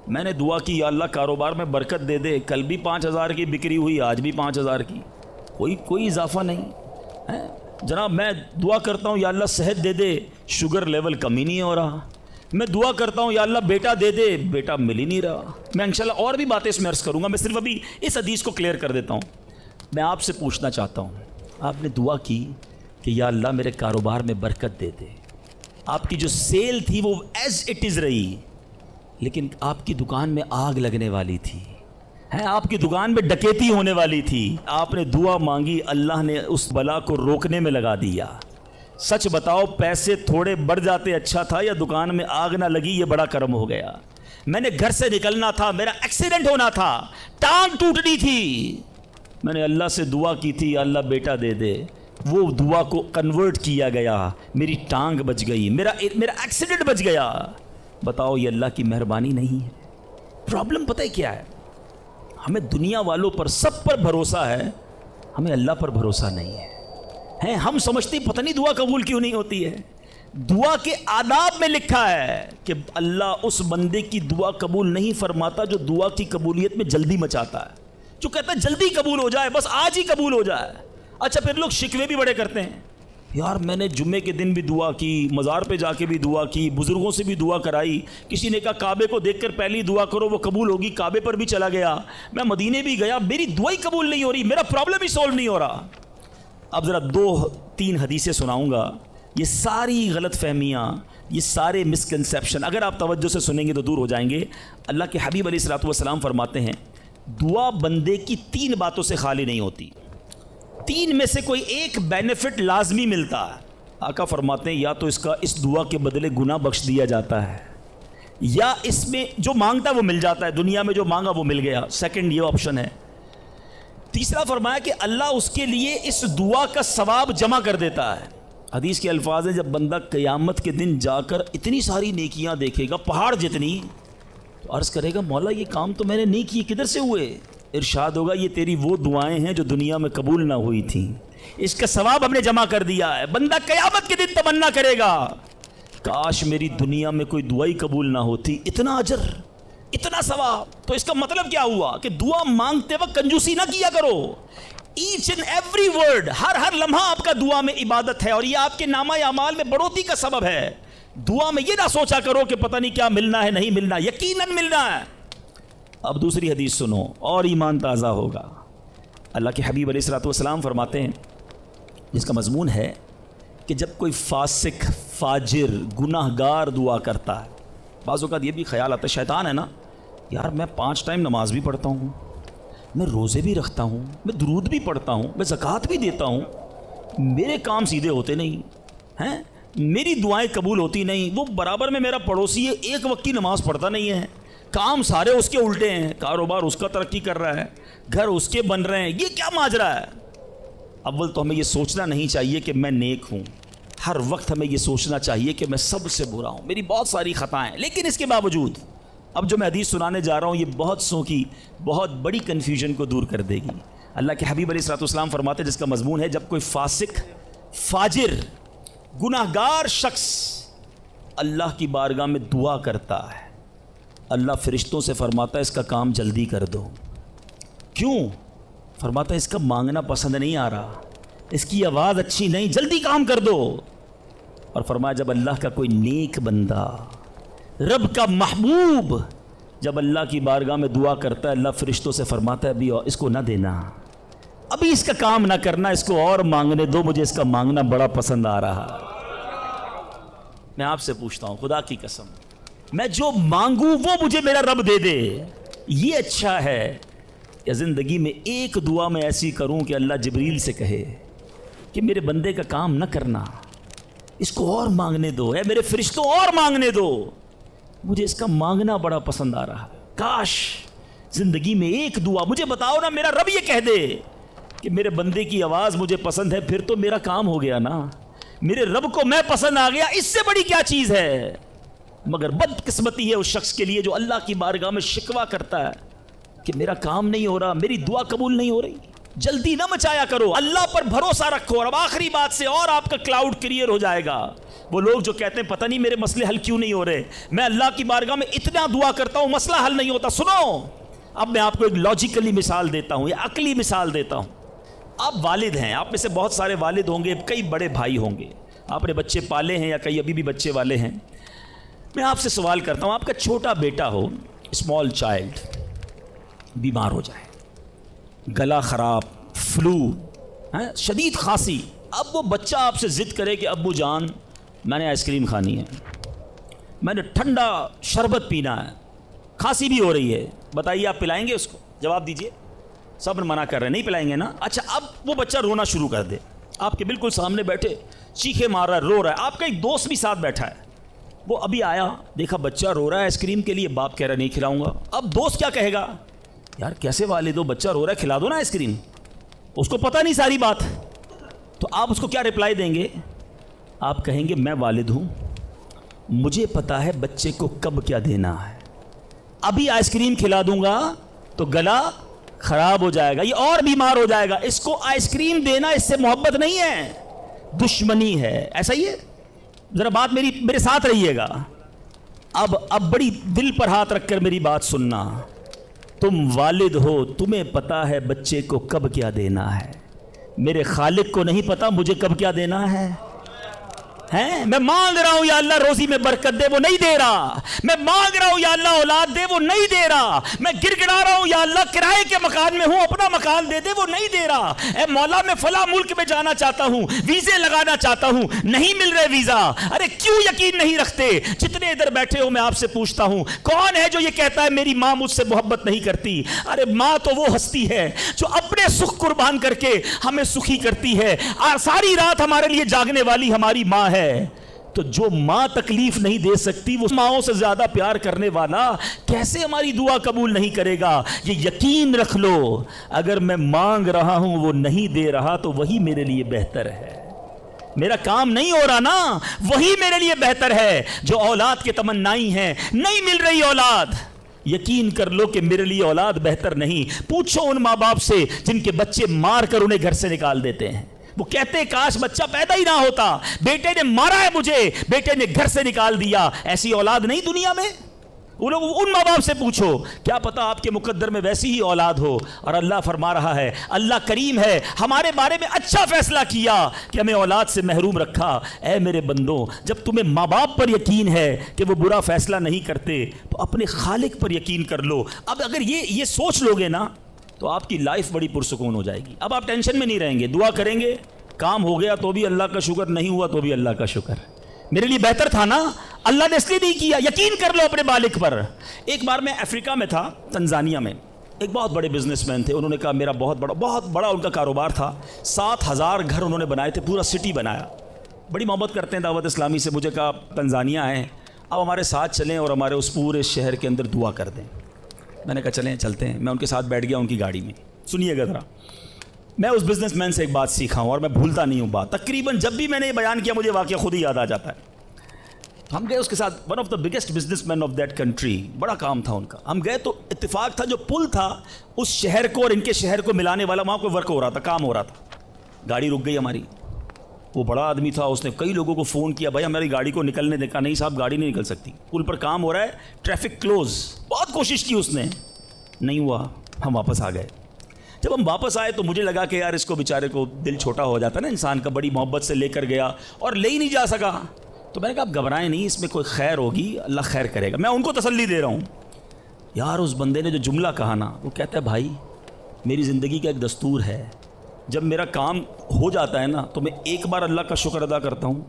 میں نے دعا کی یا اللہ کاروبار میں برکت دے دے, کل بھی 5,000 کی بکری ہوئی, آج بھی 5,000 کی, کوئی اضافہ نہیں ہے. جناب میں دعا کرتا ہوں یا اللہ صحت دے دے, شوگر لیول کم ہی نہیں ہو رہا. میں دعا کرتا ہوں یا اللہ بیٹا دے دے, بیٹا مل ہی نہیں رہا. میں انشاءاللہ اور بھی باتیں اس میں عرض کروں گا, میں صرف ابھی اس حدیث کو کلیئر کر دیتا ہوں. میں آپ سے پوچھنا چاہتا ہوں, آپ نے دعا کی کہ یا اللہ میرے کاروبار میں برکت دے دے, آپ کی جو سیل تھی وہ ایز اٹ از رہی, لیکن آپ کی دکان میں آگ لگنے والی تھی, آپ کی دکان میں ڈکیتی ہونے والی تھی. آپ نے دعا مانگی, اللہ نے اس بلا کو روکنے میں لگا دیا. سچ بتاؤ پیسے تھوڑے بڑھ جاتے اچھا تھا, یا دکان میں آگ نہ لگی یہ بڑا کرم ہو گیا. میں نے گھر سے نکلنا تھا, میرا ایکسیڈنٹ ہونا تھا, ٹانگ ٹوٹنی تھی, میں نے اللہ سے دعا کی تھی یا اللہ بیٹا دے دے, وہ دعا کو کنورٹ کیا گیا, میری ٹانگ بچ گئی, میرا ایکسیڈنٹ بچ گیا. بتاؤ یہ اللہ کی مہربانی نہیں ہے؟ پرابلم پتہ ہے کیا ہے, ہمیں دنیا والوں پر سب پر بھروسہ ہے, ہمیں اللہ پر بھروسہ نہیں ہے. ہم سمجھتے پتہ نہیں دعا قبول کیوں نہیں ہوتی ہے. دعا کے آداب میں لکھا ہے کہ اللہ اس بندے کی دعا قبول نہیں فرماتا جو دعا کی قبولیت میں جلدی مچاتا ہے, جو کہتا ہے جلدی قبول ہو جائے, بس آج ہی قبول ہو جائے. اچھا پھر لوگ شکوے بھی بڑے کرتے ہیں, یار میں نے جمعے کے دن بھی دعا کی، مزار پہ جا کے بھی دعا کی، بزرگوں سے بھی دعا کرائی، کسی نے کہا کعبے کو دیکھ کر پہلی دعا کرو وہ قبول ہوگی، کعبے پر بھی چلا گیا، میں مدینے بھی گیا، میری دعا ہی قبول نہیں ہو رہی، میرا پرابلم ہی سولو نہیں ہو رہا۔ اب ذرا 2-3 حدیثیں سناؤں گا، یہ ساری غلط فہمیاں، یہ سارے مسکنسیپشن اگر آپ توجہ سے سنیں گے تو دور ہو جائیں گے۔ اللہ کے حبیب علیہ الصلوۃ والسلام فرماتے ہیں دعا بندے کی 3 باتوں سے خالی نہیں ہوتی، 3 میں سے کوئی ایک بینیفٹ لازمی ملتا ہے۔ آقا فرماتے ہیں یا تو اس دعا کے بدلے گناہ بخش دیا جاتا ہے، یا اس میں جو مانگتا ہے وہ مل جاتا ہے، دنیا میں جو مانگا وہ مل گیا، سیکنڈ یہ آپشن ہے۔ تیسرا فرمایا کہ اللہ اس کے لیے اس دعا کا ثواب جمع کر دیتا ہے۔ حدیث کے الفاظ ہیں جب بندہ قیامت کے دن جا کر اتنی ساری نیکیاں دیکھے گا، پہاڑ جتنی، تو عرض کرے گا مولا یہ کام تو میں نے نہیں کیے، کدھر سے ہوئے؟ ارشاد ہوگا یہ تیری وہ دعائیں ہیں جو دنیا میں قبول نہ ہوئی تھیں، اس کا ثواب ہم نے جمع کر دیا ہے۔ بندہ قیامت کے دن تمنا کرے گا کاش میری دنیا میں کوئی دعا ہی قبول نہ ہوتی، اتنا اجر، اتنا ثواب۔ تو اس کا مطلب کیا ہوا کہ دعا مانگتے وقت کنجوسی نہ کیا کرو، ایچ اینڈ ایوری ورڈ، ہر لمحہ آپ کا دعا میں عبادت ہے، اور یہ آپ کے نامہ اعمال میں بڑھوتری کا سبب ہے۔ دعا میں یہ نہ سوچا کرو کہ پتہ نہیں کیا ملنا ہے، نہیں ملنا، یقیناً ملنا ہے۔ اب دوسری حدیث سنو اور ایمان تازہ ہوگا۔ اللہ کے حبیب علیہ الصلوۃ والسلام فرماتے ہیں جس کا مضمون ہے کہ جب کوئی فاسق، فاجر، گناہ گار دعا کرتا ہے، بعض اوقات یہ بھی خیال آتا ہے شیطان ہے نا، یار میں 5 ٹائم نماز بھی پڑھتا ہوں، میں روزے بھی رکھتا ہوں، میں درود بھی پڑھتا ہوں، میں زکوٰۃ بھی دیتا ہوں، میرے کام سیدھے ہوتے نہیں ہیں، میری دعائیں قبول ہوتی نہیں، وہ برابر میں میرا پڑوسی ہے، ایک وقت کی نماز پڑھتا نہیں ہے، کام سارے اس کے الٹے ہیں، کاروبار اس کا ترقی کر رہا ہے، گھر اس کے بن رہے ہیں، یہ کیا ماجرا ہے؟ اول تو ہمیں یہ سوچنا نہیں چاہیے کہ میں نیک ہوں، ہر وقت ہمیں یہ سوچنا چاہیے کہ میں سب سے برا ہوں، میری بہت ساری خطائیں، لیکن اس کے باوجود اب جو میں حدیث سنانے جا رہا ہوں یہ بہت سو کی بہت بڑی کنفیوژن کو دور کر دے گی۔ اللہ کے حبیب علیہ الصلوۃ والسلام فرماتے ہیں جس کا مضمون ہے جب کوئی فاسق، فاجر، گناہ گار شخص اللہ کی بارگاہ میں دعا کرتا ہے، اللہ فرشتوں سے فرماتا ہے اس کا کام جلدی کر دو۔ کیوں؟ فرماتا ہے اس کا مانگنا پسند نہیں آ رہا، اس کی آواز اچھی نہیں، جلدی کام کر دو۔ اور فرمایا جب اللہ کا کوئی نیک بندہ، رب کا محبوب جب اللہ کی بارگاہ میں دعا کرتا ہے، اللہ فرشتوں سے فرماتا ہے ابھی اس کو نہ دینا، ابھی اس کا کام نہ کرنا، اس کو اور مانگنے دو، مجھے اس کا مانگنا بڑا پسند آ رہا۔ میں آپ سے پوچھتا ہوں خدا کی قسم، میں جو مانگوں وہ مجھے میرا رب دے دے، یہ اچھا ہے یا زندگی میں ایک دعا میں ایسی کروں کہ اللہ جبریل سے کہے کہ میرے بندے کا کام نہ کرنا، اس کو اور مانگنے دو، اے میرے فرشتوں اور مانگنے دو، مجھے اس کا مانگنا بڑا پسند آ رہا ہے۔ کاش زندگی میں ایک دعا، مجھے بتاؤ نا، میرا رب یہ کہہ دے کہ میرے بندے کی آواز مجھے پسند ہے، پھر تو میرا کام ہو گیا نا، میرے رب کو میں پسند آ گیا، اس سے بڑی کیا چیز ہے؟ مگر بدقسمتی ہے اس شخص کے لیے جو اللہ کی بارگاہ میں شکوہ کرتا ہے کہ میرا کام نہیں ہو رہا، میری دعا قبول نہیں ہو رہی۔ جلدی نہ مچایا کرو، اللہ پر بھروسہ رکھو، اور اب آخری بات سے اور آپ کا کلاؤڈ کلیئر ہو جائے گا۔ وہ لوگ جو کہتے ہیں پتہ نہیں میرے مسئلے حل کیوں نہیں ہو رہے، میں اللہ کی بارگاہ میں اتنا دعا کرتا ہوں مسئلہ حل نہیں ہوتا۔ سنو، اب میں آپ کو ایک لاجیکلی مثال دیتا ہوں یا عقلی مثال دیتا ہوں۔ آپ والد ہیں، آپ میں سے بہت سارے والد ہوں گے، کئی بڑے بھائی ہوں گے، آپ نے بچے پالے ہیں یا کئی ابھی بھی بچے والے ہیں۔ میں آپ سے سوال کرتا ہوں، آپ کا چھوٹا بیٹا ہو، اسمال چائلڈ، بیمار ہو جائے، گلا خراب، فلو، شدید کھانسی، اب وہ بچہ آپ سے ضد کرے کہ ابو جان میں نے آئس کریم کھانی ہے، میں نے ٹھنڈا شربت پینا ہے، کھانسی بھی ہو رہی ہے، بتائیے آپ پلائیں گے اس کو؟ جواب دیجئے۔ سب منع کر رہے ہیں نہیں پلائیں گے نا؟ اچھا اب وہ بچہ رونا شروع کر دے، آپ کے بالکل سامنے بیٹھے چیخے مار رہا ہے، رو رہا ہے، آپ کا ایک دوست بھی ساتھ بیٹھا ہے، وہ ابھی آیا، دیکھا بچہ رو رہا ہے آئس کریم کے لیے، باپ کہہ رہا ہے نہیں کھلاؤں گا۔ اب دوست کیا کہے گا؟ یار کیسے والد ہو، بچہ رو رہا ہے کھلا دو نا آئس کریم، اس کو پتہ نہیں ساری بات۔ تو آپ اس کو کیا رپلائی دیں گے؟ آپ کہیں گے میں والد ہوں، مجھے پتہ ہے بچے کو کب کیا دینا ہے، ابھی آئس کریم کھلا دوں گا تو گلا خراب ہو جائے گا، یہ اور بیمار ہو جائے گا، اس کو آئس کریم دینا اس سے محبت نہیں ہے، دشمنی ہے۔ ایسا ہی ہے؟ ذرا بات میرے ساتھ رہیے گا۔ اب بڑی دل پر ہاتھ رکھ کر میری بات سننا، تم والد ہو، تمہیں پتہ ہے بچے کو کب کیا دینا ہے، میرے خالق کو نہیں پتا مجھے کب کیا دینا ہے. میں مانگ رہا ہوں یا اللہ روزی میں برکت دے، وہ نہیں دے رہا. میں مانگ رہا ہوں یا اللہ اولاد دے، وہ نہیں دے رہا. میں گر گڑا رہا ہوں یا اللہ کرائے کے مکان میں ہوں، اپنا مکان دے دے، وہ نہیں دے رہا. اے مولا میں فلاں ملک میں جانا چاہتا ہوں، ویزے لگانا چاہتا ہوں، نہیں مل رہے ویزا. ارے کیوں یقین نہیں رکھتے؟ جتنے ادھر بیٹھے ہو میں آپ سے پوچھتا ہوں، کون ہے جو یہ کہتا ہے میری ماں مجھ سے محبت نہیں کرتی؟ ارے ماں تو وہ ہستی ہے جو اپنے سکھ قربان کر کے ہمیں سخی کرتی ہے. ساری رات ہمارے لیے جاگنے والی ہماری ماں ہے. تو جو ماں تکلیف نہیں دے سکتی، وہ ماؤں سے زیادہ پیار کرنے والا کیسے ہماری دعا قبول نہیں کرے گا؟ یہ یقین رکھ لو، اگر میں مانگ رہا ہوں وہ نہیں دے رہا تو وہی میرے لیے بہتر ہے. میرا کام نہیں ہو رہا نا، وہی میرے لیے بہتر ہے. جو اولاد کے تمنائی ہیں، نہیں مل رہی اولاد، یقین کر لو کہ میرے لیے اولاد بہتر نہیں. پوچھو ان ماں باپ سے جن کے بچے مار کر انہیں گھر سے نکال دیتے ہیں. وہ کہتے ہیں کاش بچہ پیدا ہی نہ ہوتا، بیٹے نے مارا ہے مجھے، بیٹے نے گھر سے نکال دیا. ایسی اولاد نہیں دنیا میں. ان ماں باپ سے پوچھو، کیا پتا آپ کے مقدر میں ویسی ہی اولاد ہو. اور اللہ فرما رہا ہے، اللہ کریم ہے، ہمارے بارے میں اچھا فیصلہ کیا کہ ہمیں اولاد سے محروم رکھا. اے میرے بندو، جب تمہیں ماں باپ پر یقین ہے کہ وہ برا فیصلہ نہیں کرتے تو اپنے خالق پر یقین کر لو. اب اگر یہ سوچ لو گے نا تو آپ کی لائف بڑی پرسکون ہو جائے گی. اب آپ ٹینشن میں نہیں رہیں گے. دعا کریں گے، کام ہو گیا تو بھی اللہ کا شکر، نہیں ہوا تو بھی اللہ کا شکر. میرے لیے بہتر تھا نا، اللہ نے اس لیے نہیں کیا. یقین کر لو اپنے مالک پر. ایک بار میں افریقہ میں تھا، تنزانیہ میں. ایک بہت بڑے بزنس مین تھے. انہوں نے کہا میرا بہت بڑا ان کا کاروبار تھا. 7,000 گھر انہوں نے بنائے تھے، پورا سٹی بنایا. بڑی محبت کرتے ہیں دعوت اسلامی سے. مجھے کہا تنزانیہ ہیں، اب ہمارے ساتھ چلیں اور ہمارے اس پورے شہر کے اندر دعا کر دیں. میں نے کہا چلیں چلتے ہیں. میں ان کے ساتھ بیٹھ گیا ان کی گاڑی میں. سنیے گا ذرا، میں اس بزنس مین سے ایک بات سیکھا ہوں اور میں بھولتا نہیں ہوں بات. تقریباً جب بھی میں نے یہ بیان کیا مجھے واقعہ خود ہی یاد آ جاتا ہے. ہم گئے اس کے ساتھ، one of the biggest business man of that country. بڑا کام تھا ان کا. ہم گئے تو اتفاق تھا جو پل تھا اس شہر کو اور ان کے شہر کو ملانے والا، وہاں کوئی ورک ہو رہا تھا، کام ہو رہا تھا. گاڑی رک گئی ہماری. وہ بڑا آدمی تھا، اس نے کئی لوگوں کو فون کیا، بھائی ہماری گاڑی کو نکلنے دیکھا. نہیں صاحب گاڑی نہیں نکل سکتی، پل پر کام ہو رہا ہے، ٹریفک کلوز. بہت کوشش کی اس نے، نہیں ہوا. ہم واپس آ گئے. جب ہم واپس آئے تو مجھے لگا کہ یار اس کو بیچارے کو دل چھوٹا ہو جاتا ہے نا انسان کا. بڑی محبت سے لے کر گیا اور لے ہی نہیں جا سکا. تو میں نے کہا آپ گھبرائیں نہیں، اس میں کوئی خیر ہوگی، اللہ خیر کرے گا. میں ان کو تسلی دے رہا ہوں. یار اس بندے نے جو جملہ کہا نا، وہ کہتا ہے بھائی میری زندگی کا ایک دستور ہے، جب میرا کام ہو جاتا ہے نا تو میں ایک بار اللہ کا شکر ادا کرتا ہوں،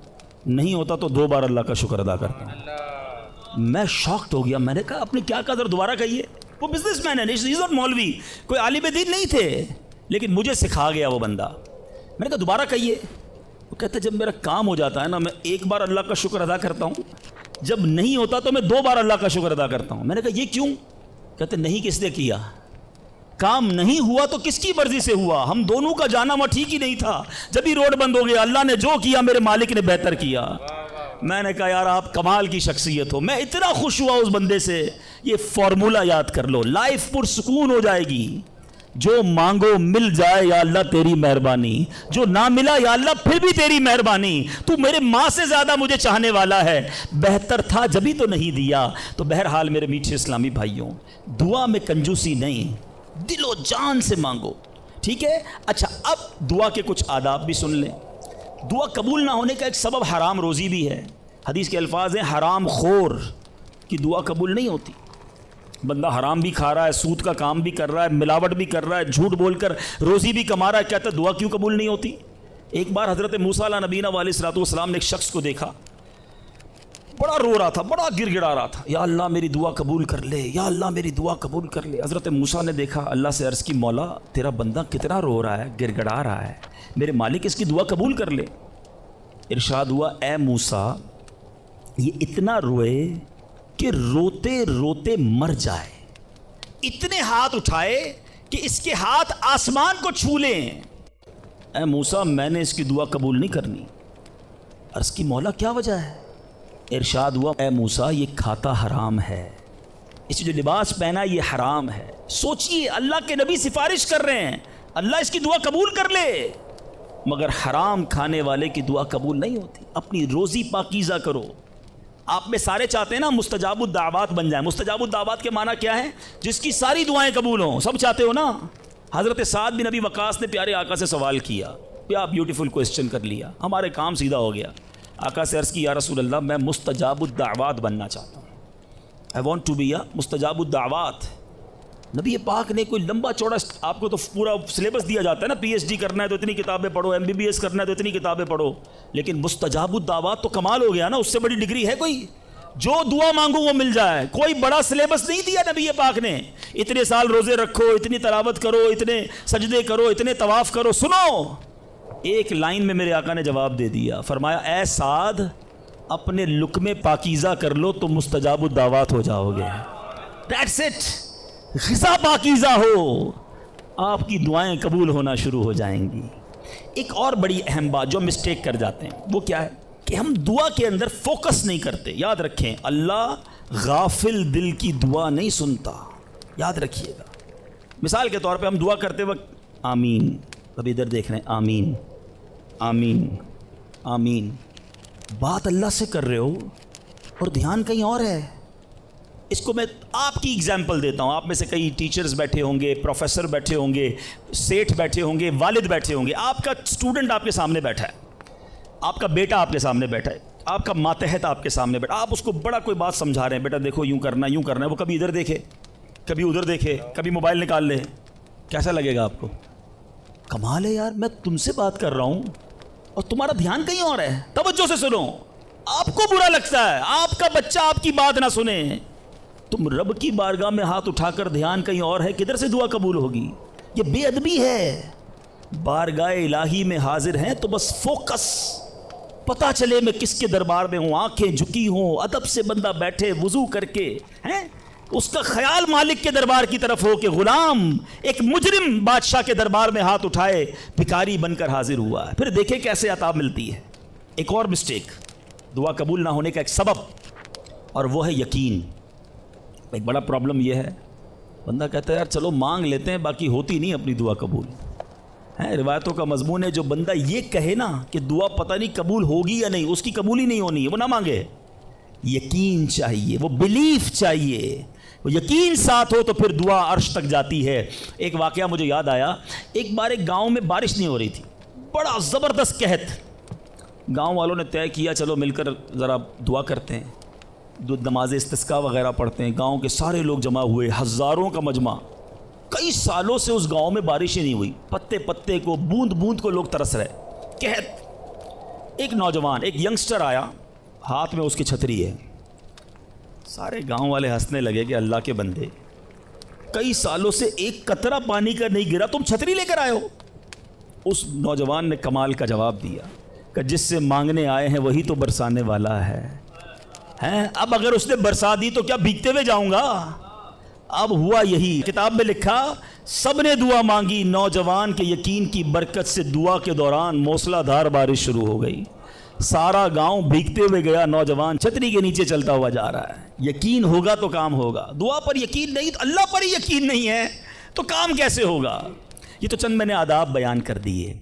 نہیں ہوتا تو 2 بار اللہ کا شکر ادا کرتا ہوں. میں شاکڈ ہو گیا. میں نے کہا آپ نے کیا کہا، ذرا دوبارہ کہیے. وہ بزنس مین ہے، از ناٹ مولوی، کوئی عالم دین نہیں تھے، لیکن مجھے سکھا گیا وہ بندہ. میں نے کہا دوبارہ کہیے. وہ کہتا ہے جب میرا کام ہو جاتا ہے نا میں ایک بار اللہ کا شکر ادا کرتا ہوں، جب نہیں ہوتا تو میں 2 بار اللہ کا شکر ادا کرتا ہوں. میں نے کہا یہ کیوں؟ کہتے نہیں کس نے کیا، کام نہیں ہوا تو کس کی مرضی سے ہوا، ہم دونوں کا جانا وہاں ٹھیک ہی نہیں تھا. جب ہی روڈ بند ہو گیا، اللہ نے جو کیا میرے مالک نے بہتر کیا. میں نے کہا یار آپ کمال کی شخصیت ہو. میں اتنا خوش ہوا اس بندے سے. یہ فارمولہ یاد کر لو، لائف پرسکون ہو جائے گی. جو مانگو مل جائے یا اللہ تیری مہربانی، جو نہ ملا یا اللہ پھر بھی تیری مہربانی. تو میرے ماں سے زیادہ مجھے چاہنے والا ہے، بہتر تھا جبھی تو نہیں دیا. تو بہرحال میرے میٹھے اسلامی بھائیوں، دعا میں کنجوسی نہیں، دل و جان سے مانگو. ٹھیک ہے؟ اچھا اب دعا کے کچھ آداب بھی سن لیں. دعا قبول نہ ہونے کا ایک سبب حرام روزی بھی ہے. حدیث کے الفاظ ہیں حرام خور کی دعا قبول نہیں ہوتی. بندہ حرام بھی کھا رہا ہے، سود کا کام بھی کر رہا ہے، ملاوٹ بھی کر رہا ہے، جھوٹ بول کر روزی بھی کما رہا ہے، کہتا ہے دعا کیوں قبول نہیں ہوتی؟ ایک بار حضرت موسیٰ علیہ نبینا علیہ الصلوۃ والسلام نے ایک شخص کو دیکھا، بڑا رو رہا تھا، بڑا گر گڑا رہا تھا، یا اللہ میری دعا قبول کر لے، یا اللہ میری دعا قبول کر لے. حضرت موسیٰ نے دیکھا، اللہ سے عرض کی مولا تیرا بندہ کتنا رو رہا ہے، گر گڑا رہا ہے، میرے مالک اس کی دعا قبول کر لے. ارشاد ہوا اے موسیٰ یہ اتنا روئے کہ روتے روتے مر جائے، اتنے ہاتھ اٹھائے کہ اس کے ہاتھ آسمان کو چھو لیں. اے موسیٰ میں نے اس کی دعا قبول نہیں کرنی. عرض کی مولا کیا وجہ ہے؟ ارشاد ہوا اے موسیٰ یہ کھاتا حرام ہے، اس جو لباس پہنا یہ حرام ہے. سوچئے اللہ کے نبی سفارش کر رہے ہیں اللہ اس کی دعا قبول کر لے، مگر حرام کھانے والے کی دعا قبول نہیں ہوتی. اپنی روزی پاکیزہ کرو. آپ میں سارے چاہتے ہیں نا مستجاب الدعوات بن جائیں. مستجاب الدعوات کے معنی کیا ہے؟ جس کی ساری دعائیں قبول ہوں. سب چاہتے ہو نا؟ حضرت سعد بن ابی وقاص نے پیارے آقا سے سوال کیا، کیا بیوٹیفل کویسچن کر لیا، ہمارے کام سیدھا ہو گیا. آقا سے عرض کی یا رسول اللہ میں مستجاب الدعوات بننا چاہتا ہوں. آئی وانٹ ٹو بی اے مستجاب الدعوات. نبی پاک نے کوئی لمبا چوڑا، آپ کو تو پورا سلیبس دیا جاتا ہے نا، پی ایچ ڈی کرنا ہے تو اتنی کتابیں پڑھو، ایم بی بی ایس کرنا ہے تو اتنی کتابیں پڑھو، لیکن مستجاب الدعوات تو کمال ہو گیا نا. اس سے بڑی ڈگری ہے کوئی؟ جو دعا مانگو وہ مل جائے. کوئی بڑا سلیبس نہیں دیا نبی پاک نے، اتنے سال روزے رکھو، اتنی تلاوت کرو، اتنے سجدے کرو، اتنے طواف کرو. سنو، ایک لائن میں میرے آقا نے جواب دے دیا. فرمایا اے سعد اپنے لقمے پاکیزہ کر لو تو مستجاب الدعوات ہو جاؤ گے. That's it. غذا پاکیزہ ہو، آپ کی دعائیں قبول ہونا شروع ہو جائیں گی. ایک اور بڑی اہم بات جو مسٹیک کر جاتے ہیں وہ کیا ہے کہ ہم دعا کے اندر فوکس نہیں کرتے. یاد رکھیں اللہ غافل دل کی دعا نہیں سنتا، یاد رکھیے گا. مثال کے طور پہ ہم دعا کرتے وقت آمین، ابھی ادھر دیکھ رہے ہیں آمین آمین آمین، بات اللہ سے کر رہے ہو اور دھیان کہیں اور ہے. اس کو میں آپ کی اگزامپل دیتا ہوں. آپ میں سے کئی ٹیچرز بیٹھے ہوں گے، پروفیسر بیٹھے ہوں گے، سیٹھ بیٹھے ہوں گے، والد بیٹھے ہوں گے. آپ کا اسٹوڈنٹ آپ کے سامنے بیٹھا ہے، آپ کا بیٹا آپ کے سامنے بیٹھا ہے، آپ کا ماتحت آپ کے سامنے بیٹھا. آپ اس کو بڑا کوئی بات سمجھا رہے ہیں، بیٹا دیکھو یوں کرنا یوں کرنا ہے. وہ کبھی ادھر دیکھے، کبھی ادھر دیکھے، کبھی موبائل نکال لے. کیسا لگے گا آپ کو؟ کمال ہے یار، میں تم سے بات کر رہا ہوں اور تمہارا دھیان کہیں اور ہے. توجہ سے سنو. آپ کو برا لگتا ہے آپ کا بچہ آپ کی بات نہ سنے. تم رب کی بارگاہ میں ہاتھ اٹھا کر دھیان کہیں اور ہے، کدھر سے دعا قبول ہوگی؟ یہ بے ادبی ہے. بارگاہ الہی میں حاضر ہیں تو بس فوکس، پتہ چلے میں کس کے دربار میں ہوں. آنکھیں جھکی ہوں، ادب سے بندہ بیٹھے وضو کر کے، ہیں اس کا خیال مالک کے دربار کی طرف ہو کہ غلام ایک مجرم بادشاہ کے دربار میں ہاتھ اٹھائے بھکاری بن کر حاضر ہوا ہے. پھر دیکھیں کیسے عطا ملتی ہے. ایک اور مسٹیک دعا قبول نہ ہونے کا ایک سبب، اور وہ ہے یقین. ایک بڑا پرابلم یہ ہے، بندہ کہتا ہے یار چلو مانگ لیتے ہیں، باقی ہوتی نہیں اپنی دعا قبول. روایتوں کا مضمون ہے جو بندہ یہ کہے نا کہ دعا پتہ نہیں قبول ہوگی یا نہیں، اس کی قبول ہی نہیں ہونی ہے، وہ نہ مانگے. یقین چاہیے، وہ بلیف چاہیے، وہ یقین ساتھ ہو تو پھر دعا عرش تک جاتی ہے. ایک واقعہ مجھے یاد آیا. ایک بار ایک گاؤں میں بارش نہیں ہو رہی تھی، بڑا زبردست قحط. گاؤں والوں نے طے کیا چلو مل کر ذرا دعا کرتے ہیں، نماز استسقاء وغیرہ پڑھتے ہیں. گاؤں کے سارے لوگ جمع ہوئے، ہزاروں کا مجمع. کئی سالوں سے اس گاؤں میں بارشیں نہیں ہوئی، پتے پتے کو، بوند بوند کو لوگ ترس رہے، قحط. ایک نوجوان، ایک ینگسٹر آیا، ہاتھ میں اس کی چھتری ہے. سارے گاؤں والے ہنسنے لگے کہ اللہ کے بندے، کئی سالوں سے ایک قطرہ پانی کا نہیں گرا، تم چھتری لے کر آئے ہو. اس نوجوان نے کمال کا جواب دیا کہ جس سے مانگنے آئے ہیں وہی تو برسانے والا ہے. اب اگر اس نے برسا دی تو کیا بھیگتے ہوئے جاؤں گا؟ اب ہوا یہی. کتاب میں لکھا سب نے دعا مانگی، نوجوان کے یقین کی برکت سے دعا کے دوران موسلا دھار بارش شروع ہو گئی. سارا گاؤں بھیگتے ہوئے گیا، نوجوان چھتری کے نیچے چلتا ہوا جا رہا ہے. یقین ہوگا تو کام ہوگا. دعا پر یقین نہیں، اللہ پر ہی یقین نہیں ہے تو کام کیسے ہوگا؟ یہ تو چند میں نے آداب بیان کر دیے.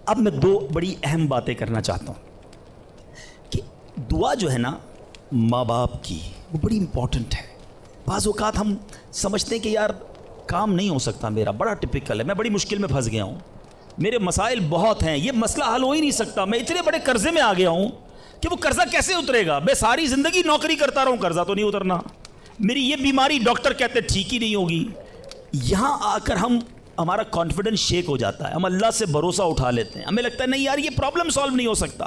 اب میں دو بڑی اہم باتیں کرنا چاہتا ہوں کہ دعا جو ہے نا ماں باپ کی، وہ بڑی امپورٹنٹ ہے. بعض اوقات ہم سمجھتے ہیں کہ یار کام نہیں ہو سکتا میرا، بڑا ٹپیکل ہے، میں بڑی مشکل میں پھنس گیا ہوں، میرے مسائل بہت ہیں، یہ مسئلہ حل ہو ہی نہیں سکتا، میں اتنے بڑے قرضے میں آ گیا ہوں کہ وہ قرضہ کیسے اترے گا؟ میں ساری زندگی نوکری کرتا رہوں، قرضہ تو نہیں اترنا، میری یہ بیماری ڈاکٹر کہتے ٹھیک ہی نہیں ہوگی. یہاں آ کر ہمارا کانفیڈنس شیک ہو جاتا ہے، ہم اللہ سے بھروسہ اٹھا لیتے ہیں، ہمیں لگتا ہے نہیں یار یہ پرابلم سالو نہیں ہو سکتا.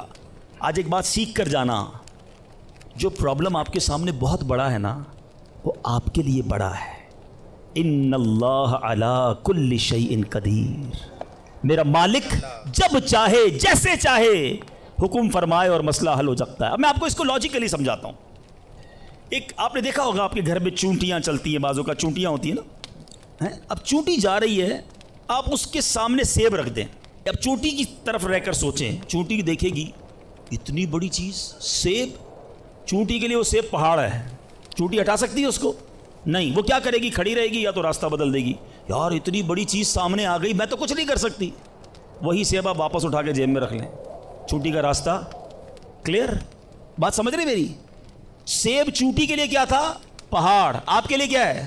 آج ایک بات سیکھ کر جانا، جو پرابلم آپ کے سامنے بہت بڑا ہے نا وہ آپ کے لیے بڑا ہے. ان اللہ علی کل شیء قدیر. میرا مالک جب چاہے جیسے چاہے حکم فرمائے اور مسئلہ حل ہو سکتا ہے. اب میں آپ کو اس کو لاجیکلی سمجھاتا ہوں. ایک آپ نے دیکھا ہوگا آپ کے گھر میں چونٹیاں چلتی ہیں، بعضوں کا چونٹیاں ہوتی ہیں نا. اب چونٹی جا رہی ہے، آپ اس کے سامنے سیب رکھ دیں. اب چونٹی کی طرف رہ کر سوچیں، چونٹی دیکھے گی اتنی بڑی چیز سیب، چونٹی کے لیے وہ سیب پہاڑ ہے، چونٹی ہٹا سکتی ہے اس کو؟ نہیں. وہ کیا کرے گی؟ کھڑی رہے گی یا تو راستہ بدل دے گی. یار اتنی بڑی چیز سامنے آ گئی، میں تو کچھ نہیں کر سکتی. وہی سیب آپ واپس اٹھا کے جیب میں رکھ لیں، چونٹی کا راستہ کلیئر. بات سمجھ رہے میری؟ سیب چونٹی کے لیے کیا تھا؟ پہاڑ. آپ کے لیے کیا ہے؟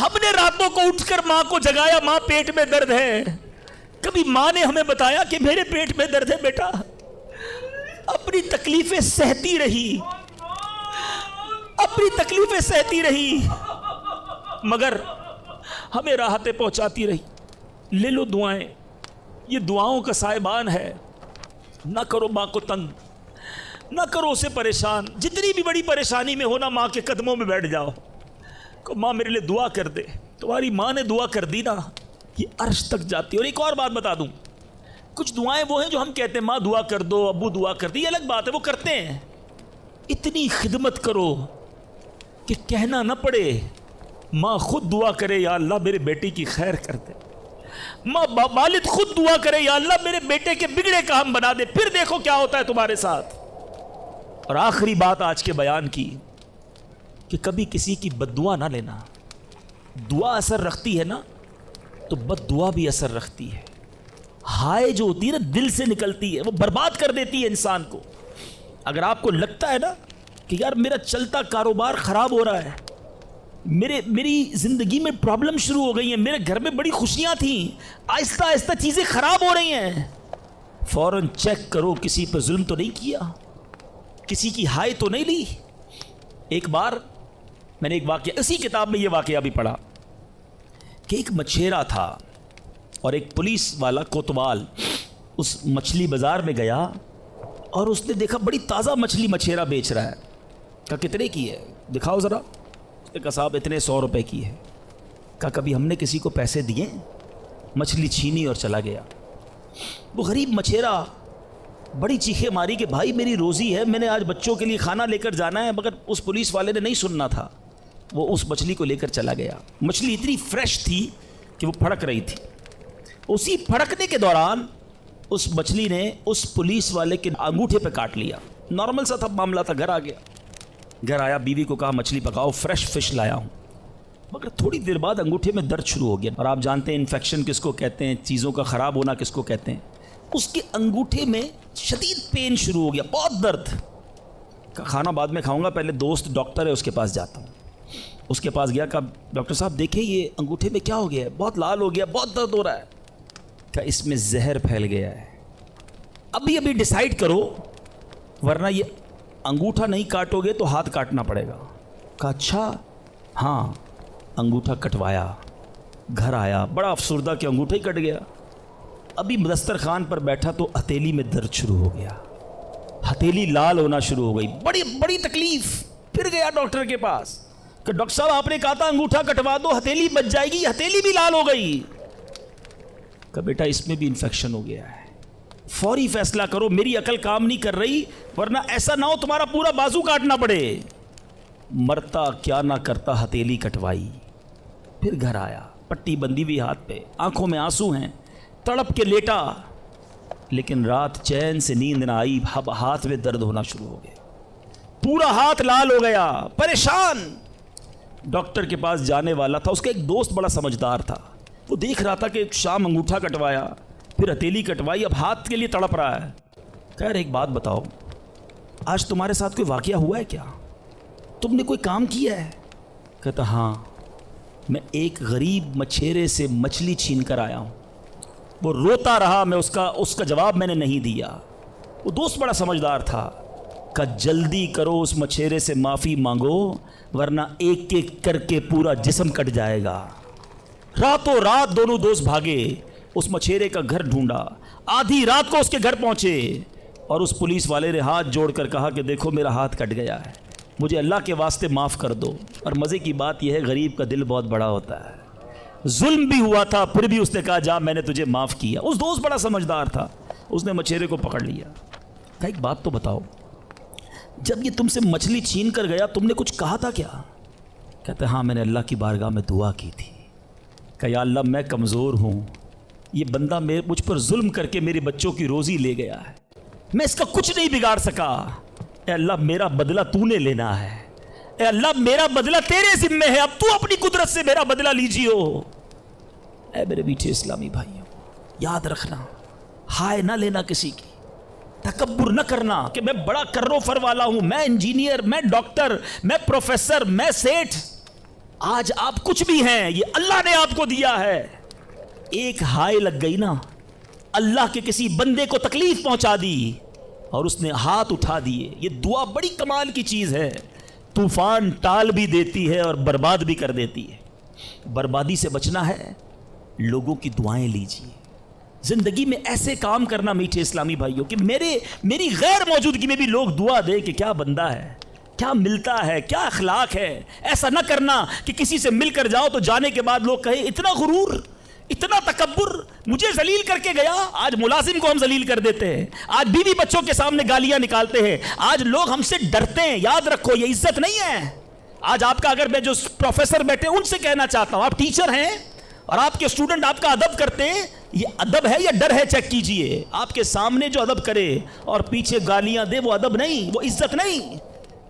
ہم نے راتوں کو اٹھ کر ماں کو جگایا، ماں پیٹ میں درد ہے، کبھی ماں نے ہمیں بتایا کہ میرے پیٹ میں درد ہے بیٹا؟ اپنی تکلیفیں سہتی رہی، اپنی تکلیفیں سہتی رہی، مگر ہمیں راحتیں پہنچاتی رہی۔ لے لو دعائیں، یہ دعاؤں کا سائبان ہے۔ نہ کرو ماں کو تنگ، نہ کرو اسے پریشان، جتنی بھی بڑی پریشانی میں ہو نا، ماں کے قدموں میں بیٹھ جاؤ کہ ماں میرے لیے دعا کر دے۔ تمہاری ماں نے دعا کر دی نا، یہ عرش تک جاتی ہے۔ اور ایک اور بات بتا دوں، کچھ دعائیں وہ ہیں جو ہم کہتے ہیں ماں دعا کر دو، ابو دعا کر دی، یہ الگ بات ہے، وہ کرتے ہیں۔ اتنی خدمت کرو کہ کہنا نہ پڑے، ماں خود دعا کرے یا اللہ میرے بیٹی کی خیر کر دے، ماں والد خود دعا کرے یا اللہ میرے بیٹے کے بگڑے کام بنا دے، پھر دیکھو کیا ہوتا ہے تمہارے ساتھ۔ اور آخری بات آج کے بیان کی کہ کبھی کسی کی بد دعا نہ لینا۔ دعا اثر رکھتی ہے نا تو بد دعا بھی اثر رکھتی ہے۔ ہائے جو ہوتی ہے نا دل سے نکلتی ہے، وہ برباد کر دیتی ہے انسان کو۔ اگر آپ کو لگتا ہے نا کہ یار میرا چلتا کاروبار خراب ہو رہا ہے، میری زندگی میں پرابلم شروع ہو گئی ہیں، میرے گھر میں بڑی خوشیاں تھیں، آہستہ آہستہ چیزیں خراب ہو رہی ہیں، فوراً چیک کرو کسی پر ظلم تو نہیں کیا، کسی کی ہائے تو نہیں لی۔ ایک بار میں نے ایک واقعہ، اسی کتاب میں یہ واقعہ بھی پڑھا کہ ایک مچھیرا تھا اور ایک پولیس والا کوتوال اس مچھلی بازار میں گیا اور اس نے دیکھا بڑی تازہ مچھلی مچھیرا بیچ رہا ہے۔ کہا کتنے کی ہے دکھاؤ ذرا؟ اس نے کہا صاحب اتنے 100 روپے کی ہے۔ کہا کبھی ہم نے کسی کو پیسے دیے؟ مچھلی چھینی اور چلا گیا۔ وہ غریب مچھیرا بڑی چیخیں ماری کہ بھائی میری روزی ہے، میں نے آج بچوں کے لیے کھانا لے کر جانا ہے، مگر اس پولیس والے نے نہیں سننا تھا، وہ اس مچھلی کو لے کر چلا گیا۔ مچھلی اتنی فریش تھی کہ وہ پھڑک رہی تھی۔ اسی پھڑکنے کے دوران اس مچھلی نے اس پولیس والے کے انگوٹھے پہ کاٹ لیا۔ نارمل سا تھا معاملہ تھا۔ گھر آ گیا، گھر آیا، بیوی کو کہا مچھلی پکاؤ، فریش فش لایا ہوں، مگر تھوڑی دیر بعد انگوٹھے میں درد شروع ہو گیا۔ اور آپ جانتے ہیں انفیکشن کس کو کہتے ہیں، چیزوں کا خراب ہونا کس کو کہتے ہیں۔ اس کے انگوٹھے میں شدید پین شروع ہو گیا، بہت درد۔ کھانا بعد میں کھاؤں گا، پہلے دوست ڈاکٹر ہے اس کے پاس جاتا ہوں۔ اس کے پاس گیا، کہا ڈاکٹر صاحب دیکھیں یہ انگوٹھے میں کیا ہو گیا ہے، بہت لال ہو گیا، بہت درد ہو رہا ہے۔ کہا اس میں زہر پھیل گیا ہے، ابھی ابھی ڈیسائیڈ کرو ورنہ یہ انگوٹھا نہیں کاٹو گے تو ہاتھ کاٹنا پڑے گا۔ کہا اچھا، ہاں۔ انگوٹھا کٹوایا، گھر آیا، بڑا افسردہ کہ انگوٹھا ہی کٹ گیا۔ ابھی دسترخوان پر بیٹھا تو ہتھیلی میں درد شروع ہو گیا، ہتھیلی لال ہونا شروع ہو گئی، بڑی بڑی تکلیف۔ پھر گیا ڈاکٹر کے پاس کہ ڈاکٹر صاحب آپ نے کہا تھا انگوٹھا کٹوا دو ہتھیلی بچ جائے گی، ہتھیلی بھی لال ہو گئی۔ کہ بیٹا اس میں بھی انفیکشن ہو گیا ہے، فوری فیصلہ کرو، میری عقل کام نہیں کر رہی، ورنہ ایسا نہ ہو تمہارا پورا بازو کاٹنا پڑے۔ مرتا کیا نہ کرتا، ہتھیلی کٹوائی، پھر گھر آیا، پٹی بندی ہوئی ہاتھ پہ، آنکھوں میں آنسو ہیں، تڑپ کے لیٹا، لیکن رات چین سے نیند نہ آئی، ہاتھ میں درد ہونا شروع ہو گیا، پورا ہاتھ لال ہو گیا، پریشان۔ ڈاکٹر کے پاس جانے والا تھا، اس کا ایک دوست بڑا سمجھدار تھا، وہ دیکھ رہا تھا کہ شام انگوٹھا کٹوایا، پھر ہتھیلی کٹوائی، اب ہاتھ کے لیے تڑپ رہا ہے۔ کہہ رہے ایک بات بتاؤ، آج تمہارے ساتھ کوئی واقعہ ہوا ہے کیا؟ تم نے کوئی کام کیا ہے؟ کہتا ہاں، میں ایک غریب مچھیرے سے مچھلی چھین کر آیا ہوں، وہ روتا رہا، میں اس کا جواب میں نے نہیں دیا۔ وہ دوست بڑا سمجھدار تھا، کہ جلدی کرو اس مچھیرے سے معافی مانگو ورنہ ایک ایک کر کے پورا جسم کٹ جائے گا۔ راتوں رات دونوں دوست بھاگے، اس مچھیرے کا گھر ڈھونڈا، آدھی رات کو اس کے گھر پہنچے، اور اس پولیس والے نے ہاتھ جوڑ کر کہا کہ دیکھو میرا ہاتھ کٹ گیا ہے، مجھے اللہ کے واسطے معاف کر دو۔ اور مزے کی بات یہ ہے غریب کا دل بہت بڑا ہوتا ہے، ظلم بھی ہوا تھا پھر بھی اس نے کہا جا میں نے تجھے معاف کیا۔ اس دوست بڑا سمجھدار تھا، اس نے مچھیرے کو پکڑ لیا۔ کہا ایک بات تو بتاؤ، جب یہ تم سے مچھلی چھین کر گیا تم نے کچھ کہا تھا کیا؟ کہتے ہاں میں نے اللہ کی بارگاہ میں دعا کی تھی کہ یا اللہ میں کمزور ہوں، یہ بندہ مجھ پر ظلم کر کے میرے بچوں کی روزی لے گیا ہے، میں اس کا کچھ نہیں بگاڑ سکا، اے اللہ میرا بدلہ تو نے لینا ہے، اے اللہ میرا بدلہ تیرے ذمہ ہے، اب تو اپنی قدرت سے میرا بدلہ لیجیو۔ اے میرے میٹھے اسلامی بھائیوں، یاد رکھنا، ہائے نہ لینا کسی کی، تکبر نہ کرنا کہ میں بڑا کرو فر والا ہوں، میں انجینئر، میں ڈاکٹر، میں پروفیسر، میں سیٹھ۔ آج آپ کچھ بھی ہیں یہ اللہ نے آپ کو دیا ہے. ایک ہائے لگ گئی نا, اللہ کے کسی بندے کو تکلیف پہنچا دی اور اس نے ہاتھ اٹھا دیے. یہ دعا بڑی کمال کی چیز ہے, طوفان ٹال بھی دیتی ہے اور برباد بھی کر دیتی ہے. بربادی سے بچنا ہے, لوگوں کی دعائیں لیجیے. زندگی میں ایسے کام کرنا میٹھے اسلامی بھائیوں کہ میری غیر موجودگی میں بھی لوگ دعا دے کہ کیا بندہ ہے, کیا ملتا ہے, کیا اخلاق ہے. ایسا نہ کرنا کہ کسی سے مل کر جاؤ تو جانے کے بعد لوگ کہیں اتنا غرور, اتنا تکبر, مجھے ذلیل کر کے گیا. آج ملازم کو ہم ذلیل کر دیتے ہیں, آج بیوی بچوں کے سامنے گالیاں نکالتے ہیں, آج لوگ ہم سے ڈرتے ہیں. یاد رکھو یہ عزت نہیں ہے. آج آپ کا, اگر میں جو پروفیسر بیٹھے ان سے کہنا چاہتا ہوں, آپ ٹیچر ہیں اور آپ کے اسٹوڈنٹ آپ کا ادب کرتے ہیں, یہ ادب ہے یا ڈر ہے چیک کیجئے. آپ کے سامنے جو ادب کرے اور پیچھے گالیاں دے وہ ادب نہیں, وہ عزت نہیں.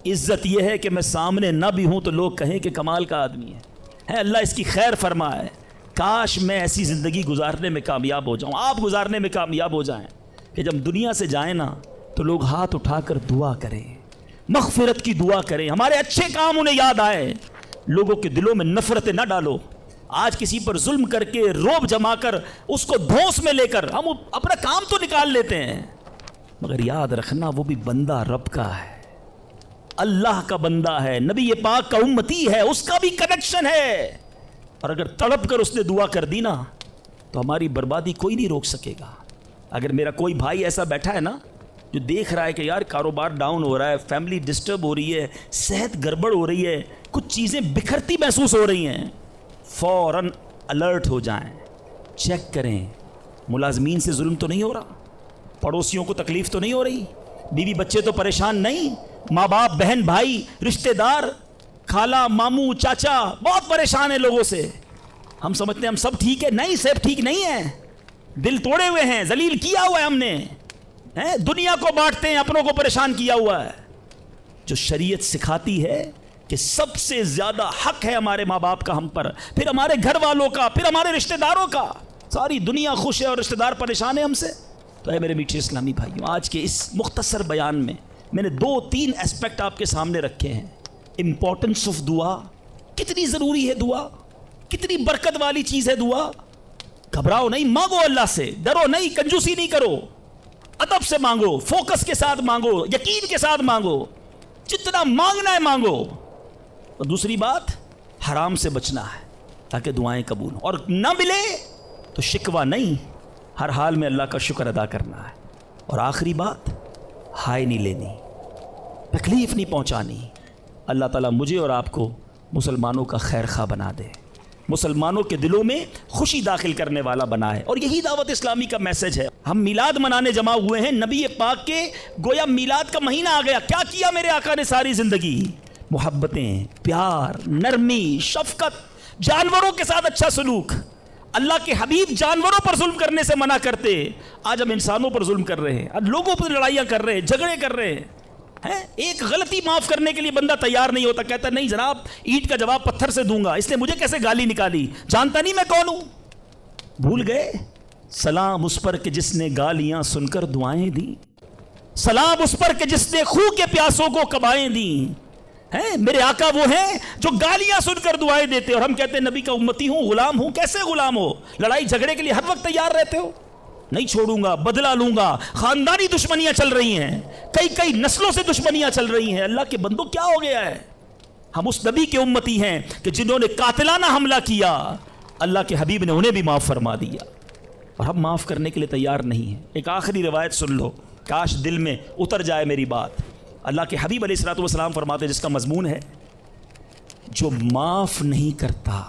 عزت یہ ہے کہ میں سامنے نہ بھی ہوں تو لوگ کہیں کہ کمال کا آدمی ہے. اللہ اس کی خیر فرمائے. کاش میں ایسی زندگی گزارنے میں کامیاب ہو جاؤں, آپ گزارنے میں کامیاب ہو جائیں کہ جب دنیا سے جائیں نا تو لوگ ہاتھ اٹھا کر دعا کریں, مغفرت کی دعا کریں, ہمارے اچھے کام انہیں یاد آئے. لوگوں کے دلوں میں نفرتیں نہ ڈالو. آج کسی پر ظلم کر کے روب جما کر اس کو دھوس میں لے کر ہم اپنا کام تو نکال لیتے ہیں, مگر یاد رکھنا وہ بھی بندہ رب کا ہے, اللہ کا بندہ ہے, نبی پاک کا امتی ہے, اس کا بھی کنیکشن ہے. اور اگر تڑپ کر اس نے دعا کر دی نا تو ہماری بربادی کوئی نہیں روک سکے گا. اگر میرا کوئی بھائی ایسا بیٹھا ہے نا جو دیکھ رہا ہے کہ یار کاروبار ڈاؤن ہو رہا ہے, فیملی ڈسٹرب ہو رہی ہے, صحت گڑبڑ ہو رہی ہے, کچھ چیزیں بکھرتی محسوس ہو رہی ہیں, فوراً الرٹ ہو جائیں, چیک کریں ملازمین سے ظلم تو نہیں ہو رہا, پڑوسیوں کو تکلیف تو نہیں ہو رہی, بیوی بچے تو پریشان نہیں, ماں باپ بہن بھائی رشتہ دار خالہ ماموں چاچا بہت پریشان ہیں لوگوں سے. ہم سمجھتے ہیں ہم سب ٹھیک ہے, نہیں سب ٹھیک نہیں ہے, دل توڑے ہوئے ہیں, ذلیل کیا ہوا ہے ہم نے, دنیا کو بانٹتے ہیں, اپنوں کو پریشان کیا ہوا ہے. جو شریعت سکھاتی ہے کہ سب سے زیادہ حق ہے ہمارے ماں باپ کا ہم پر, پھر ہمارے گھر والوں کا, پھر ہمارے رشتہ داروں کا. ساری دنیا خوش ہے اور رشتہ دار پریشان ہے ہم سے. تو اے میرے میٹھے اسلامی بھائیوں, آج کے اس مختصر بیان میں نے 2-3 ایسپیکٹ آپ کے سامنے رکھے ہیں. امپورٹنس آف دعا, کتنی ضروری ہے دعا, کتنی برکت والی چیز ہے دعا. گھبراؤ نہیں, مانگو اللہ سے, ڈرو نہیں, کنجوسی نہیں کرو, ادب سے مانگو, فوکس کے ساتھ مانگو, یقین کے ساتھ مانگو, جتنا مانگنا ہے مانگو. اور دوسری بات, حرام سے بچنا ہے تاکہ دعائیں قبول ہوں, اور نہ ملے تو شکوہ نہیں, ہر حال میں اللہ کا شکر ادا کرنا ہے. اور آخری بات, ہائے نہیں لینی, تکلیف نہیں پہنچانی. اللہ تعالیٰ مجھے اور آپ کو مسلمانوں کا خیر خواہ بنا دے, مسلمانوں کے دلوں میں خوشی داخل کرنے والا بنا ہے. اور یہی دعوت اسلامی کا میسج ہے. ہم میلاد منانے جمع ہوئے ہیں, نبی پاک کے گویا میلاد کا مہینہ آ گیا. کیا کیا میرے آقا نے ساری زندگی؟ محبتیں, پیار, نرمی, شفقت, جانوروں کے ساتھ اچھا سلوک. اللہ کے حبیب جانوروں پر ظلم کرنے سے منع کرتے, آج ہم انسانوں پر ظلم کر رہے ہیں, آج لوگوں پر لڑائیاں کر رہے ہیں, جھگڑے کر رہے ہیں. ایک غلطی معاف کرنے کے لیے بندہ تیار نہیں ہوتا, کہتا نہیں جناب اینٹ کا جواب پتھر سے دوں گا, اس نے مجھے کیسے گالی نکالی, جانتا نہیں میں کون ہوں. بھول گئے سلام اس پر کہ جس نے گالیاں سن کر دعائیں دیں, سلام اس پر کہ جس نے خون کے پیاسوں کو کبائیں دیں. میرے آقا وہ ہیں جو گالیاں سن کر دعائیں دیتے, اور ہم کہتے ہیں نبی کا امتی ہوں, غلام ہوں. کیسے غلام ہو؟ لڑائی جھگڑے کے لیے ہر وقت تیار رہتے ہو. نہیں چھوڑوں گا, بدلہ لوں گا. خاندانی دشمنیاں چل رہی ہیں, کئی نسلوں سے دشمنیاں چل رہی ہیں. اللہ کے بندوں کیا ہو گیا ہے؟ ہم اس نبی کے امتی ہیں کہ جنہوں نے قاتلانہ حملہ کیا, اللہ کے حبیب نے انہیں بھی معاف فرما دیا, اور ہم معاف کرنے کے لیے تیار نہیں ہیں. ایک آخری روایت سن لو, کاش دل میں اتر جائے میری بات. اللہ کے حبیب علیہ الصلوۃ والسلام فرماتے, جس کا مضمون ہے جو معاف نہیں کرتا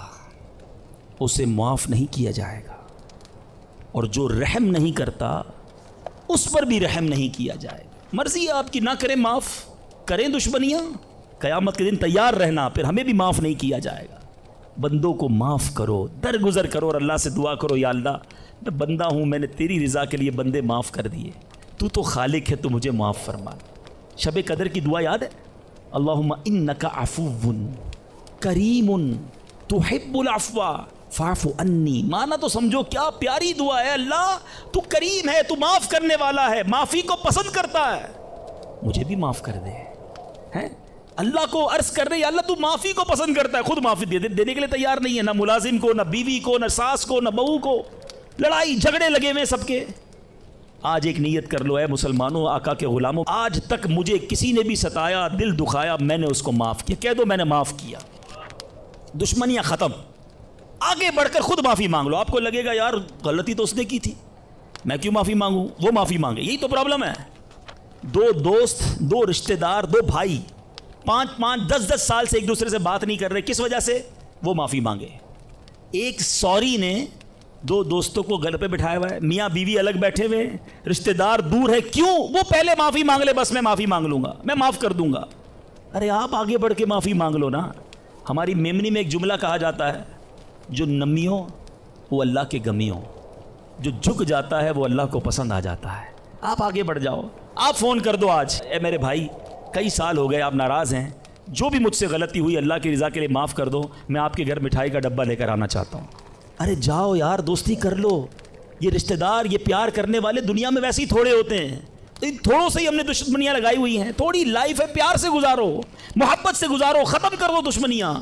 اسے معاف نہیں کیا جائے گا, اور جو رحم نہیں کرتا اس پر بھی رحم نہیں کیا جائے. مرضی آپ کی, نہ کریں معاف, کریں دشمنیاں, قیامت کے دن تیار رہنا, پھر ہمیں بھی معاف نہیں کیا جائے گا. بندوں کو معاف کرو, درگزر کرو, اور اللہ سے دعا کرو, یا اللہ میں بندہ ہوں, میں نے تیری رضا کے لیے بندے معاف کر دیے, تو خالق ہے, تو مجھے معاف فرما. شب قدر کی دعا یاد ہے, اللہم انک عفو کریم تحب العفو فاعف عنی. مانا تو سمجھو کیا پیاری دعا ہے, اللہ تو کریم ہے, تو معاف کرنے والا ہے, معافی کو پسند کرتا ہے, مجھے بھی معاف کر دے. اللہ کو عرض کر رہے ہیں اللہ تو معافی کو پسند کرتا ہے، خود معافی دینے کے لیے تیار نہیں ہے، نہ ملازم کو، نہ بیوی کو، نہ ساس کو، نہ بہو کو، لڑائی جھگڑے لگے ہوئے سب کے۔ آج ایک نیت کر لو اے مسلمانوں، آقا کے غلاموں، آج تک مجھے کسی نے بھی ستایا، دل دکھایا، میں نے اس کو معاف کیا، کہہ دو میں نے معاف کیا، دشمنیاں ختم۔ آگے بڑھ کر خود معافی مانگ لو۔ آپ کو لگے گا یار غلطی تو اس نے کی تھی، میں کیوں معافی مانگوں، وہ معافی مانگے، یہی تو پرابلم ہے۔ دو دوست، دو رشتہ دار، دو بھائی 5-5 10-10 سال سے ایک دوسرے سے بات نہیں کر رہے، کس وجہ سے؟ وہ معافی مانگے۔ ایک سوری نے دو دوستوں کو گھر پہ بٹھایا ہوا ہے، میاں بیوی الگ بیٹھے ہوئے، رشتہ دار دور ہے، کیوں؟ وہ پہلے معافی مانگ لے، بس میں معافی مانگ لوں گا، میں معاف کر دوں گا۔ ارے آپ آگے بڑھ کے معافی مانگ لو نا۔ ہماری میمنی میں ایک جملہ کہا جاتا ہے، جو نمی ہو وہ اللہ کے گمی ہو، جو جھک جاتا ہے وہ اللہ کو پسند آ جاتا ہے۔ آپ آگے بڑھ جاؤ، آپ فون کر دو آج، اے میرے بھائی کئی سال ہو گئے آپ ناراض ہیں، جو بھی مجھ سے غلطی ہوئی اللہ کی رضا کے لیے معاف کر دو، میں آپ کے گھر مٹھائی کا ڈبہ لے کر آنا چاہتا ہوں۔ ارے جاؤ یار، دوستی کر لو۔ یہ رشتہ دار، یہ پیار کرنے والے دنیا میں ویسے ہی تھوڑے ہوتے ہیں، ان تھوڑوں سے ہی ہم نے دشمنیاں لگائی ہوئی ہیں۔ تھوڑی لائف ہے، پیار سے گزارو، محبت سے گزارو، ختم کر دو دشمنیاں،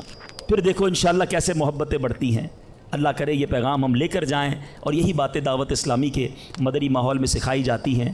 پھر دیکھو انشاءاللہ کیسے محبتیں بڑھتی ہیں۔ اللہ کرے یہ پیغام ہم لے کر جائیں، اور یہی باتیں دعوت اسلامی کے مدنی ماحول میں سکھائی جاتی ہیں۔